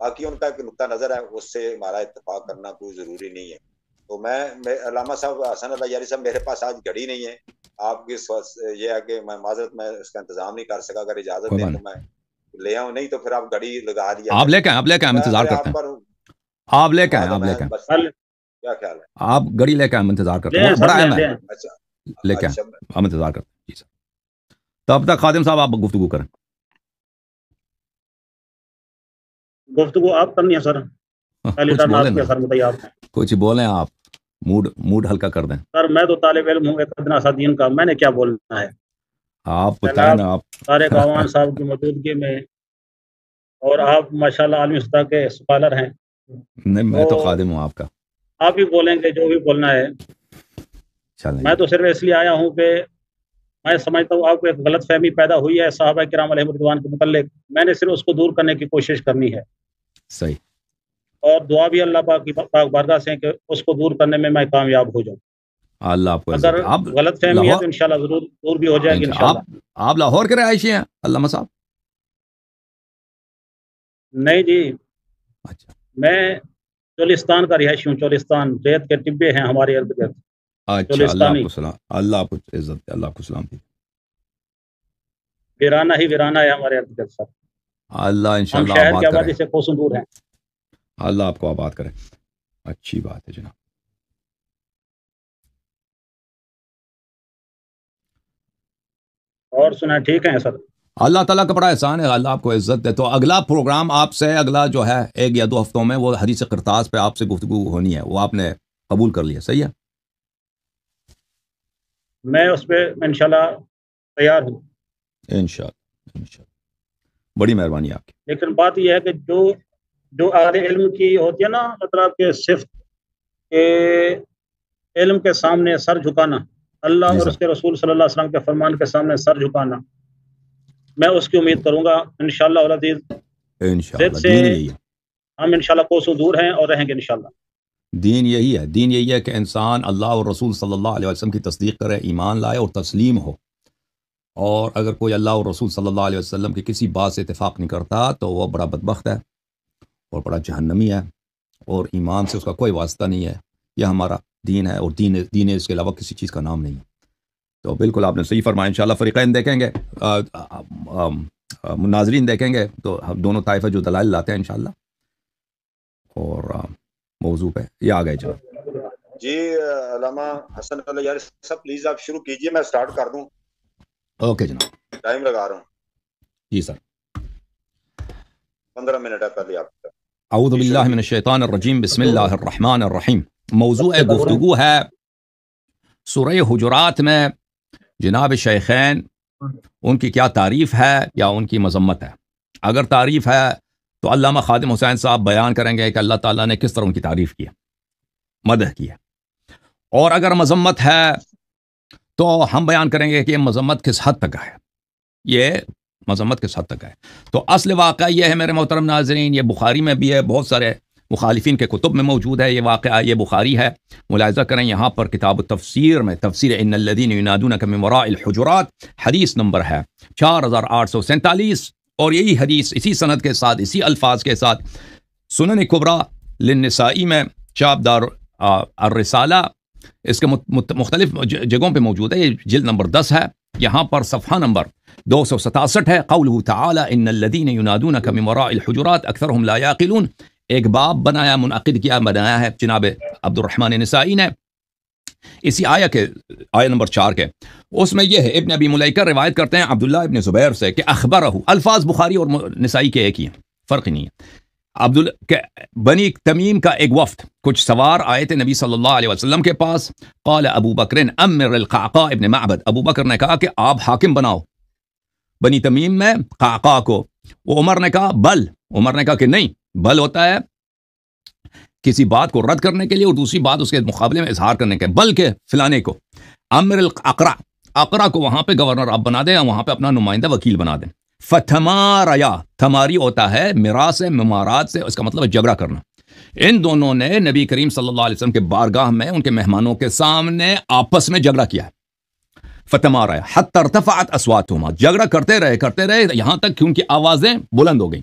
باقی ان کا ایک نقطہ نظر ہے، اس سے ہمارا اتفاق کرنا کوئی ضروری نہیں ہے. تو میں علامہ صاحب حسن اللہ یاری صاحب، میرے پاس آج گھڑی نہیں ہے، آپ کی یہ ہے کہ میں معذرت میں اس کا انتظام نہیں کر سکا، اگر اجازت دیں تو میں لے آؤں، نہیں تو پھر آپ گھڑی لگا دیا. آپ لے کے آئیں، آپ لے کے آئیں، انتظار کرتے ہیں. آپ لے کے آئیں، آپ لے کے آئیں. کیا خیال ہے؟ آپ گھڑی لے کے آئیں، انتظار کرتے ہیں. بڑا اہم ہے. اچھا لے کے آئیں، ہم انتظار کرتے ہیں. جی سر. تب تک خادم صاحب آپ گفتگو کریں. گفتگو آپ کرنی ہے سر. کچھ بولیں آپ، موڈ ہلکا کر دیں. سر میں تو طالب علم ہوں ایک ادنا سا دین کا، میں نے کیا بولنا ہے. آپ بتائیں نا. آپ طارق عوان صاحب کی موجودگی میں، اور آپ ماشاءاللہ عالمی سطح کے اسکالر ہیں. نہیں، میں تو خادم ہوں آپ کا. آپ ہی بولیں گے جو بھی بولنا ہے. میں تو صرف اس لیے آیا ہوں کہ میں سمجھتا ہوں آپ کو ایک غلط فہمی پیدا ہوئی ہے صحابہ کرام علیہم رضوان کے متعلق. میں نے صرف اس کو دور کرنے کی کوشش کرنی ہے. صحیح. اور دعا بھی اللہ پاک کی بارگاہ سے کہ اس کو دور کرنے میں کامیاب ہو جاؤں. اللہ آپ کو اگر غلط فہمی ہے تو انشاءاللہ ضرور دور بھی ہو جائے گی انشاءاللہ. آپ لاہور کے رہائشی ہیں علامہ صاحب؟ نہیں جی. اچھا. میں چولستان کا رہائشی ہوں. چولستان ریت کے ٹبے ہیں ہمارے ارد گرد. اچھا. اللہ آپ کو سلام، اللہ آپ کو عزت دے، اللہ آپ کو سلام دے. ویرانہ ہی ویرانہ ہے ہمارے ارد گرد سر. اللہ انشاءاللہ ہم شہر آباد کی کرے. آبادی سے کوسوں دور ہیں. اللہ آپ کو آباد کرے. اچھی بات ہے جناب. اور سنا ٹھیک ہے سر؟ اللہ تعالیٰ کا بڑا احسان ہے، اللہ آپ کو عزت دے. تو اگلا پروگرام آپ سے، اگلا جو ہے 1 یا 2 ہفتوں میں، وہ حدیث قرطاس پہ آپ سے گفتگو ہونی ہے. وہ آپ نے قبول کر لیا، صحیح ہے؟ میں اس پہ انشاءاللہ تیار ہوں. انشاءاللہ. بڑی مہربانی آپ کی. لیکن بات یہ ہے کہ جو اہل علم کی ہوتی ہے نا، مطلب کہ صفت کہ علم کے سامنے سر جھکانا، اللہ اور اس کے رسول صلی اللہ علیہ وسلم کے فرمان کے سامنے سر جھکانا، میں اس کی امید کروں گا انشاءاللہ العزیز. انشاءاللہ. سے ہم انشاءاللہ کوسوں دور ہیں اور رہیں گے انشاءاللہ. دین یہی ہے. دین یہی ہے کہ انسان اللہ اور رسول صلی اللہ علیہ وسلم کی تصدیق کرے، ایمان لائے اور تسلیم ہو. اور اگر کوئی اللہ اور رسول صلی اللہ علیہ وسلم کی کسی بات سے اتفاق نہیں کرتا تو وہ بڑا بدبخت ہے اور بڑا جہنمی ہے، اور ایمان سے اس کا کوئی واسطہ نہیں ہے. یہ ہمارا دین ہے، اور دین اس کے علاوہ کسی چیز کا نام نہیں ہے. تو بالکل آپ نے صحیح فرمایا. انشاءاللہ فریقین دیکھیں گے، ناظرین دیکھیں گے، تو ہم دونوں طائفہ جو دلائل لاتے ہیں انشاءاللہ. اور موضوع پہ یہ آ گئے جناب. جی علامہ حسن اللہ یاری صاحب پلیز آپ شروع کیجئے، میں سٹارٹ کر دوں. اوکے جناب، ٹائم لگا رہا ہوں. جی سر. 15 منٹ ہے پہلے آپ کا. اعوذ باللہ من الشیطان الرجیم، بسم اللہ الرحمن الرحیم. موضوع گفتگو ہے سورہ حجرات میں جناب شیخین، ان کی کیا تعریف ہے یا ان کی مذمت ہے. اگر تعریف ہے تو علامہ خادم حسین صاحب بیان کریں گے کہ اللہ تعالیٰ نے کس طرح ان کی تعریف کی ہے، مدح کی ہے. اور اگر مذمت ہے تو ہم بیان کریں گے کہ یہ مذمت کس حد تک ہے، یہ مذمت کس حد تک ہے. تو اصل واقعہ یہ ہے میرے محترم ناظرین، یہ بخاری میں بھی ہے، بہت سارے مخالفین کے کتب میں موجود ہے یہ واقعہ. یہ بخاری ہے، ملاحظہ کریں یہاں پر کتاب التفسیر میں، تفسیر ان الذین ینادونک من وراء الحجرات، حدیث نمبر ہے 4847، اور یہی حدیث اسی سند کے ساتھ، اسی الفاظ کے ساتھ سنن کبریٰ للنسائی میں، چاپ دار الرسالہ، اس کے مختلف جگہوں پہ موجود ہے. یہ جلد نمبر 10 ہے، یہاں پر صفحہ نمبر 267 ہے. قولہ تعالی ان الذین ینادونک من وراء الحجرات اکثرهم لا یعقلون. ایک باب بنایا، منعقد کیا، بنایا ہے جناب عبد الرحمن نسائی نے، اسی آیہ نمبر 4 کے. اس میں یہ ہے، ابن ابی ملیکہ روایت کرتے ہیں عبداللہ ابن زبیر سے کہ اخبرہ، الفاظ بخاری اور نسائی کے ایک ہی ہیں، فرق نہیں ہے. بنی تمیم کا ایک وفد، کچھ سوار آئے تھے نبی صلی اللہ علیہ وسلم کے پاس. قال ابو بکر امر القعقاع ابن معبد، ابو بکر نے کہا کہ آپ حاکم بناؤ بنی تمیم میں قعقاع کو. وہ عمر نے کہا بل، عمر نے کہا کہ نہیں، بل ہوتا ہے کسی بات کو رد کرنے کے لیے اور دوسری بات اس کے مقابلے میں اظہار کرنے کے، بلکہ فلانے کو امر الاقرع، اقرع کو وہاں پہ گورنر آپ بنا دیں، وہاں پہ اپنا نمائندہ وکیل بنا دیں. فتماریا، تماری ہوتا ہے میراث سے، ممارات سے، اس کا مطلب ہے جھگڑا کرنا. ان دونوں نے نبی کریم صلی اللہ علیہ وسلم کے بارگاہ میں ان کے مہمانوں کے سامنے آپس میں جھگڑا کیا. فتماریا حتی ارتفعت اصواتہما، جھگڑا کرتے رہے یہاں تک کہ ان کی آوازیں بلند ہو گئیں.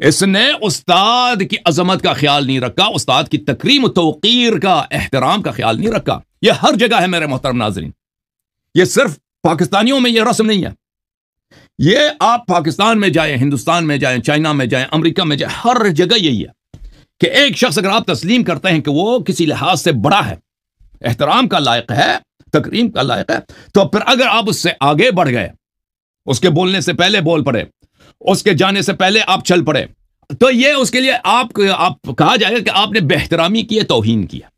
اس نے استاد کی عظمت کا خیال نہیں رکھا، استاد کی تکریم و توقیر کا، احترام کا خیال نہیں رکھا۔ یہ ہر جگہ ہے میرے محترم ناظرین، یہ صرف پاکستانیوں میں یہ رسم نہیں ہے، یہ آپ پاکستان میں جائیں، ہندوستان میں جائیں، چائنا میں جائیں، امریکہ میں جائیں، ہر جگہ یہی ہے کہ ایک شخص اگر آپ تسلیم کرتے ہیں کہ وہ کسی لحاظ سے بڑا ہے، احترام کا لائق ہے، تکریم کا لائق ہے، تو پھر اگر آپ اس سے آگے بڑھ گئے، اس کے بولنے سے پہلے بول پڑے، اس کے جانے سے پہلے آپ چل پڑے، تو یہ اس کے لیے آپ کہا جائے گا کہ آپ نے بے احترامی کی ہے، توہین کیا۔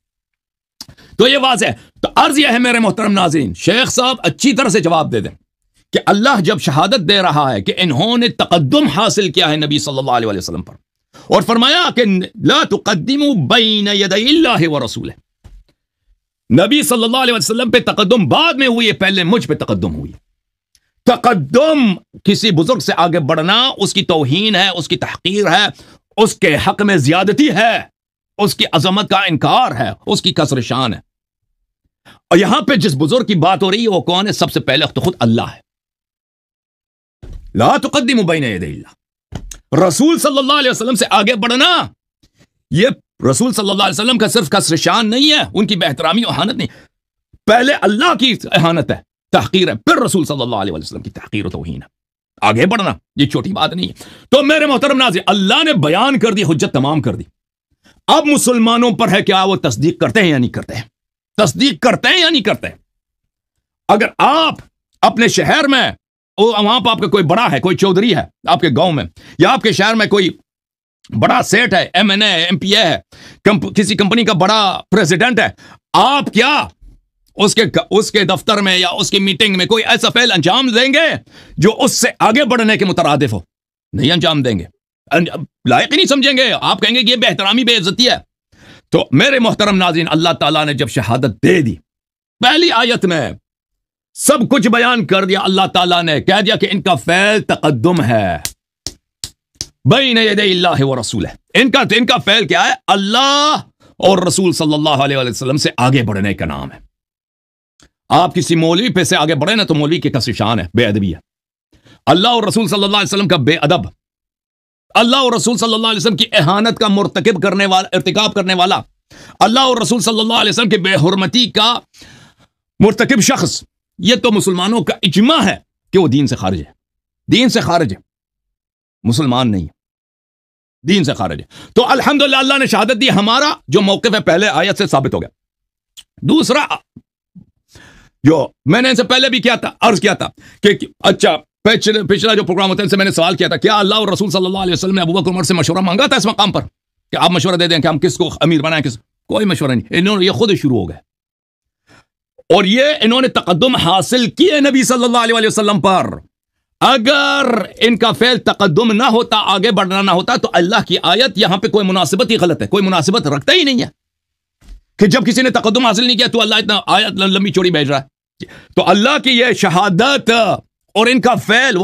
تو یہ واضح ہے۔ تو عرض یہ ہے میرے محترم ناظرین، شیخ صاحب اچھی طرح سے جواب دے دیں کہ اللہ جب شہادت دے رہا ہے کہ انہوں نے تقدم حاصل کیا ہے نبی صلی اللہ علیہ وسلم پر، اور فرمایا کہ لا تقدموا بین یدی اللہ ورسولہ، نبی صلی اللہ علیہ وسلم پہ تقدم بعد میں ہوئی ہے، پہلے مجھ پہ تقدم ہوئی۔ تقدم کسی بزرگ سے آگے بڑھنا اس کی توہین ہے، اس کی تحقیر ہے، اس کے حق میں زیادتی ہے، اس کی عظمت کا انکار ہے، اس کی کسر شان ہے۔ اور یہاں پہ جس بزرگ کی بات ہو رہی ہے وہ کون ہے؟ سب سے پہلے تو خود اللہ ہے۔ لا تقدموا بین یدی اللہ، رسول صلی اللہ علیہ وسلم سے آگے بڑھنا یہ رسول صلی اللہ علیہ وسلم کا صرف کسر شان نہیں ہے، ان کی بے احترامی و اہانت نہیں، پہلے اللہ کی اہانت ہے، تحقیر ہے، پھر رسول صلی اللہ علیہ وسلم کی تحقیر و توہین ہے۔ آگے بڑھنا یہ چھوٹی بات نہیں ہے۔ تو میرے محترم ناظرین، اللہ نے بیان کر دی، حجت تمام کر دی، اب مسلمانوں پر ہے کیا وہ تصدیق کرتے ہیں یا نہیں کرتے ہیں، تصدیق کرتے ہیں یا نہیں کرتے ہیں۔ اگر آپ اپنے شہر میں وہاں پہ آپ کا کوئی بڑا ہے، کوئی چودھری ہے آپ کے گاؤں میں، یا آپ کے شہر میں کوئی بڑا سیٹ ہے، ایم این اے، ایم پی اے ہے، کسی کمپنی کا بڑا پریزیڈنٹ ہے، آپ کیا اس کے دفتر میں یا اس کی میٹنگ میں کوئی ایسا فعل انجام دیں گے جو اس سے آگے بڑھنے کے مترادف ہو؟ نہیں انجام دیں گے، لائق ہی نہیں سمجھیں گے، آپ کہیں گے کہ یہ بے احترامی، بے عزتی ہے۔ تو میرے محترم ناظرین، اللہ تعالیٰ نے جب شہادت دے دی، پہلی آیت میں سب کچھ بیان کر دیا، اللہ تعالیٰ نے کہہ دیا کہ ان کا فعل تقدم ہے بین یدی اللہ ورسولہ، ان کا فعل کیا ہے؟ اللہ اور رسول صلی اللہ علیہ وسلم سے آگے بڑھنے کا نام ہے۔ آپ کسی مولوی پہ سے آگے بڑھے نا تو مولوی کی کسر شان ہے، بے ادبی ہے۔ اللہ اور رسول صلی اللہ علیہ وسلم کا بے ادب، اللہ اور رسول صلی اللہ علیہ وسلم کی اہانت کا ارتکاب کرنے والا، اللہ اور رسول صلی اللہ علیہ وسلم کی بے حرمتی کا مرتکب شخص، یہ تو مسلمانوں کا اجماع ہے کہ وہ دین سے خارج ہے، دین سے خارج ہے، مسلمان نہیں ہے، دین سے خارج ہے۔ تو الحمدللہ اللہ نے شہادت دی، ہمارا جو موقف ہے پہلے آیت سے ثابت ہو گیا۔ دوسرا جو میں نے ان سے پہلے بھی کیا تھا، عرض کیا تھا کہ اچھا پچھلا جو پروگرام ہوتا ہے ان سے میں نے سوال کیا تھا، کیا اللہ اور رسول صلی اللہ علیہ وسلم نے ابوبکر عمر سے مشورہ مانگا تھا اس مقام پر کہ آپ مشورہ دے دیں کہ ہم کس کو امیر بنائیں؟ کوئی مشورہ نہیں، انہوں نے یہ خود شروع ہو گئے، اور یہ انہوں نے تقدم حاصل کیے نبی صلی اللہ علیہ وسلم پر۔ اگر ان کا فعل تقدم نہ ہوتا، آگے بڑھنا نہ ہوتا، تو اللہ کی آیت یہاں پہ کوئی مناسبت ہی غلط ہے، کوئی مناسبت رکھتا ہی نہیں ہے کہ جب کسی نے تقدم حاصل نہیں کیا تو اللہ اتنا آیت لمبی چوڑی بھیج رہا ہے۔ تو اللہ کی یہ شہادت اور ان کا فعل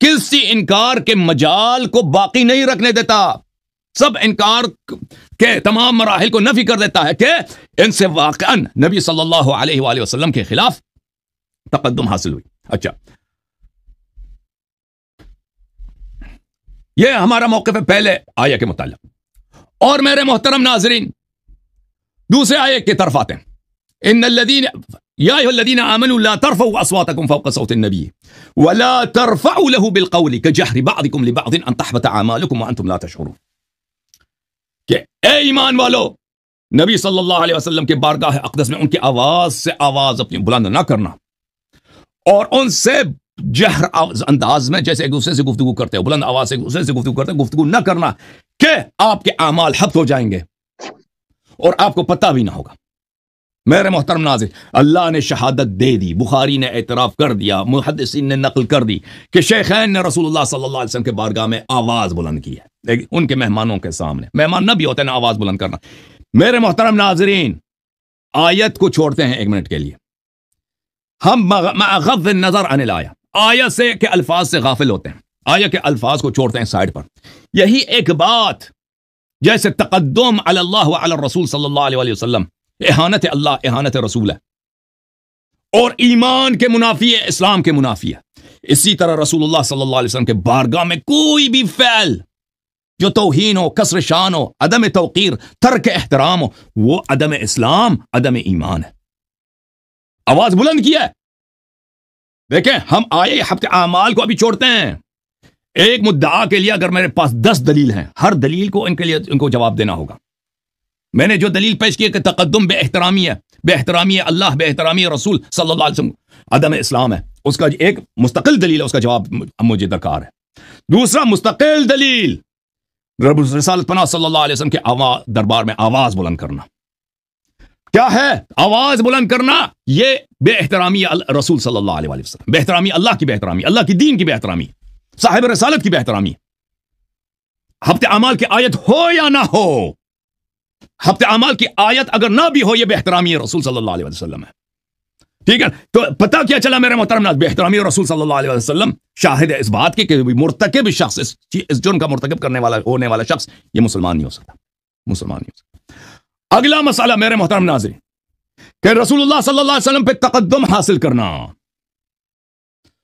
کسی انکار کے مجال کو باقی نہیں رکھنے دیتا، سب انکار کے تمام مراحل کو نفی کر دیتا ہے کہ ان سے واقعاً نبی صلی اللہ علیہ وآلہ وسلم کے خلاف تقدم حاصل ہوئی۔ اچھا، یہ ہمارا موقف ہے پہلے آیہ کے متعلق۔ اور میرے محترم ناظرین، دوسرے آیے کی طرف آتے ہیں، ان الذین یا ایھا الذین آمنوا لا ترفعوا اصواتکم فوق صوت النبی ولا ترفعوا له بالقول كجهر بعضکم لبعض ان تحبط اعمالکم وانتم لا تشعرون، کہ اے ایمان والو، نبی صلی اللہ علیہ وسلم کے بارگاہ اقدس میں ان کی آواز سے آواز اپنی بلند نہ کرنا، اور ان سے جہر انداز میں جیسے ایک دوسرے سے گفتگو کرتے ہو، بلند آواز سے ایک دوسرے سے گفتگو کرتے ہو، گفتگو نہ کرنا کہ آپ کے اعمال حبط ہو جائیں گے اور آپ کو پتہ بھی نہ ہوگا۔ میرے محترم ناظرین، اللہ نے شہادت دے دی، بخاری نے اعتراف کر دیا، محدثین نے نقل کر دی کہ شیخین نے رسول اللہ صلی اللہ علیہ وسلم کے بارگاہ میں آواز بلند کی ہے، لیکن ان کے مہمانوں کے سامنے، مہمان نہ بھی ہوتے نا آواز بلند کرنا۔ میرے محترم ناظرین، آیت کو چھوڑتے ہیں ایک منٹ کے لیے، ہم مع غض النظر عن الآیہ، آیت سے کے الفاظ سے غافل ہوتے ہیں، آیت کے الفاظ کو چھوڑتے ہیں سائڈ پر۔ یہی ایک بات جیسے تقدم علی اللہ وعلی الرسول صلی اللہ علیہ وسلم اہانت اللہ، اہانت رسول ہے، اور ایمان کے منافی ہے، اسلام کے منافی ہے، اسی طرح رسول اللہ صلی اللہ علیہ وسلم کے بارگاہ میں کوئی بھی فعل جو توہین ہو، کسر شان ہو، عدم توقیر، ترک احترام ہو، وہ عدم اسلام، عدم ایمان ہے۔ آواز بلند کیا ہے۔ دیکھیں ہم آئے ہفتے اعمال کو ابھی چھوڑتے ہیں۔ ایک مدعا کے لیے اگر میرے پاس 10 دلیل ہیں، ہر دلیل کو ان کو جواب دینا ہوگا۔ میں نے جو دلیل پیش کی ہے کہ تقدم بے احترامی ہے، بے احترامی ہے اللہ، بے احترامی ہے رسول صلی اللہ علیہ وسلم، عدم اسلام ہے، اس کا ایک مستقل دلیل ہے، اس کا جواب مجھے درکار ہے۔ دوسرا مستقل دلیل رب رسالت پناہ صلی اللہ علیہ وسلم کے دربار میں آواز بلند کرنا۔ کیا ہے آواز بلند کرنا؟ یہ بے احترامی رسول صلی اللہ علیہ وسلم، بے احترامی اللہ کی، بے احترامی اللہ کی دین کی، بے احترامی صاحب رسالت کی، بے احترامی۔ ہفتے اعمال کی آیت ہو یا نہ ہو، ہفتے اعمال کی آیت اگر نہ بھی ہو، یہ بے احترامی رسول صلی اللہ علیہ وسلم ہے۔ ٹھیک ہے، تو پتہ کیا چلا میرے محترم ناظرین؟ بے احترامی رسول صلی اللہ علیہ وسلم شاہد ہے اس بات کے کہ مرتکب شخص، اس جرم کا مرتکب ہونے والا شخص یہ مسلمان نہیں ہو سکتا، مسلمان نہیں ہو سکتا۔ اگلا مسئلہ میرے محترم ناظرین کہ رسول اللہ صلی اللہ علیہ وسلم پہ تقدم حاصل کرنا،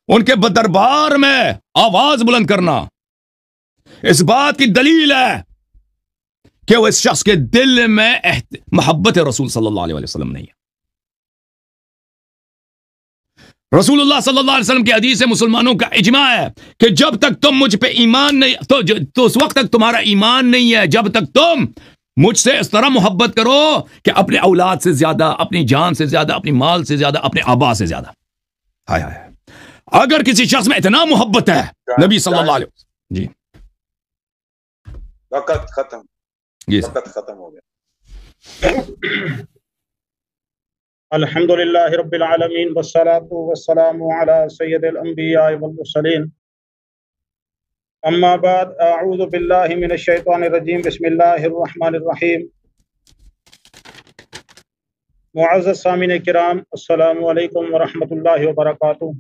ان کے دربار میں آواز بلند کرنا، اس بات کی دلیل ہے کہ وہ اس شخص کے دل میں محبت رسول صلی اللہ علیہ وسلم نہیں ہے۔ رسول اللہ صلی اللہ علیہ وسلم کی حدیث سے مسلمانوں کا اجماع ہے کہ جب تک تم مجھ پہ ایمان نہیں تو اس وقت تک تمہارا ایمان نہیں ہے جب تک تم مجھ سے اس طرح محبت کرو کہ اپنے اولاد سے زیادہ، اپنی جان سے زیادہ، اپنی مال سے زیادہ، اپنے آبا سے زیادہ۔ ہائے ہائے، اگر کسی شخص میں اتنا محبت ہے نبی صلی اللہ علیہ وسلم، جی وقت ختم، جی وقت ختم ہو گیا۔ الحمدللہ رب العالمین والصلاة والسلام علی سید الانبیاء والمرسلین، اما بعد، اعوذ باللہ من الشیطان الرجیم، بسم اللہ الرحمن الرحیم۔ معزز سامعین کرام، السلام علیکم ورحمۃ اللہ وبرکاتہ۔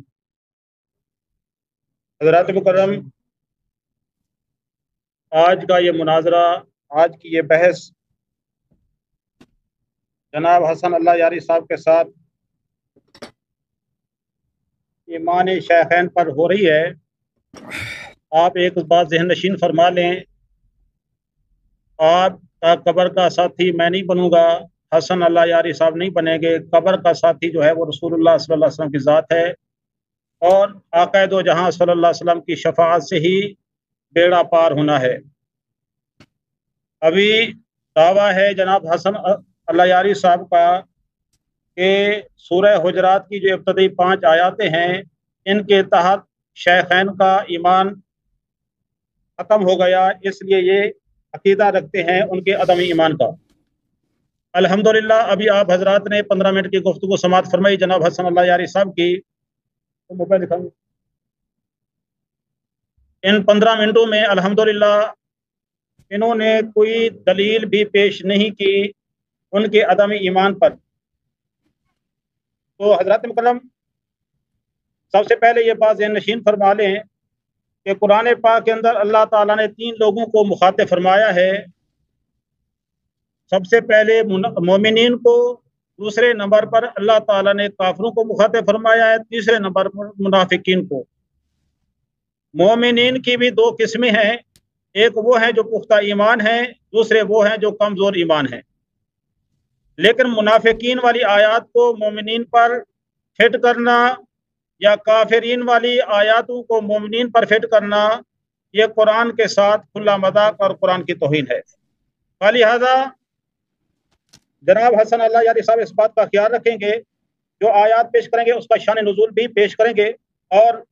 حضرات مکرم، آج کا یہ مناظرہ، آج کی یہ بحث جناب حسن اللہ یاری صاحب کے ساتھ ایمان شیخین پر ہو رہی ہے۔ آپ ایک بات ذہن نشین فرما لیں، آپ کا قبر کا ساتھی میں نہیں بنوں گا، حسن اللہ یاری صاحب نہیں بنیں گے۔ قبر کا ساتھی جو ہے وہ رسول اللہ صلی اللہ علیہ وسلم کی ذات ہے، اور آقا دو جہاں صلی اللہ علیہ وسلم کی شفاعت سے ہی بیڑا پار ہونا ہے۔ ابھی دعویٰ ہے جناب حسن اللہ یاری صاحب کا کہ سورہ حجرات کی جو ابتدائی 5 آیاتیں ہیں، ان کے تحت شیخین کا ایمان ختم ہو گیا، اس لیے یہ عقیدہ رکھتے ہیں ان کے عدم ایمان کا۔ الحمدللہ ابھی آپ حضرات نے 15 منٹ کی گفتگو سماعت فرمائی جناب حسن اللہ یاری صاحب کی۔ موبائل دکھاؤں، ان 15 منٹوں میں الحمدللہ انہوں نے کوئی دلیل بھی پیش نہیں کی ان کے عدم ایمان پر۔ تو حضرات مکرم، سب سے پہلے یہ بات ذہن نشین فرما لیں کہ قرآن پاک کے اندر اللہ تعالیٰ نے 3 لوگوں کو مخاطب فرمایا ہے۔ سب سے پہلے مومنین کو، دوسرے نمبر پر اللہ تعالیٰ نے کافروں کو مخاطب فرمایا ہے، تیسرے نمبر پر منافقین کو۔ مومنین کی بھی 2 قسمیں ہیں، ایک وہ ہیں جو پختہ ایمان ہیں، دوسرے وہ ہیں جو کمزور ایمان ہیں۔ لیکن منافقین والی آیات کو مومنین پر فٹ کرنا یا کافرین والی آیاتوں کو مومنین پر فٹ کرنا، یہ قرآن کے ساتھ کھلا مذاق اور قرآن کی توہین ہے۔ لہذا جناب حسن اللہ یاری صاحب اس بات کا خیال رکھیں گے، جو آیات پیش کریں گے اس کا شان نزول بھی پیش کریں گے۔ اور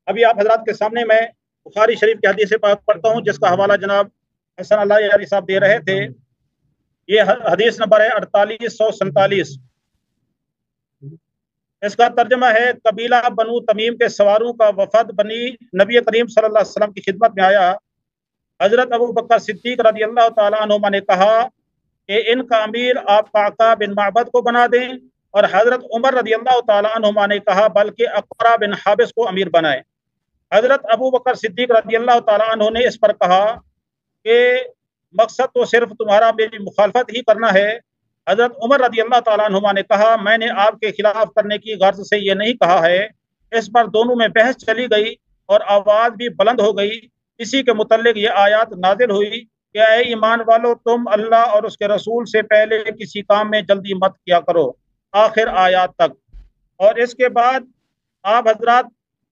ابھی آپ حضرات کے سامنے میں بخاری شریف کی حدیث سے بات پڑھتا ہوں جس کا حوالہ جناب حسن اللہ یاری صاحب دے رہے تھے۔ یہ حدیث نمبر ہے 4847۔ اس کا ترجمہ ہے، قبیلہ بنو تمیم کے سواروں کا وفد بنی نبی کریم صلی اللہ علیہ وسلم کی خدمت میں آیا۔ حضرت ابو بکر صدیق رضی اللہ تعالیٰ عنہما نے کہا کہ ان کا امیر آپ قعقاع بن معبد کو بنا دیں، اور حضرت عمر رضی اللہ تعالیٰ عنہما نے کہا بلکہ اقرا بن حابس کو امیر بنائیں۔ حضرت ابو بکر صدیق رضی اللہ تعالیٰ عنہ نے اس پر کہا کہ مقصد تو صرف تمہارا میری مخالفت ہی کرنا ہے۔ حضرت عمر رضی اللہ تعالیٰ عنہما نے کہا میں نے آپ کے خلاف کرنے کی غرض سے یہ نہیں کہا ہے۔ اس پر دونوں میں بحث چلی گئی اور آواز بھی بلند ہو گئی۔ اسی کے متعلق یہ آیات نازل ہوئی کہ اے ایمان والو تم اللہ اور اس کے رسول سے پہلے کسی کام میں جلدی مت کیا کرو، آخر آیات تک۔ اور اس کے بعد آپ حضرات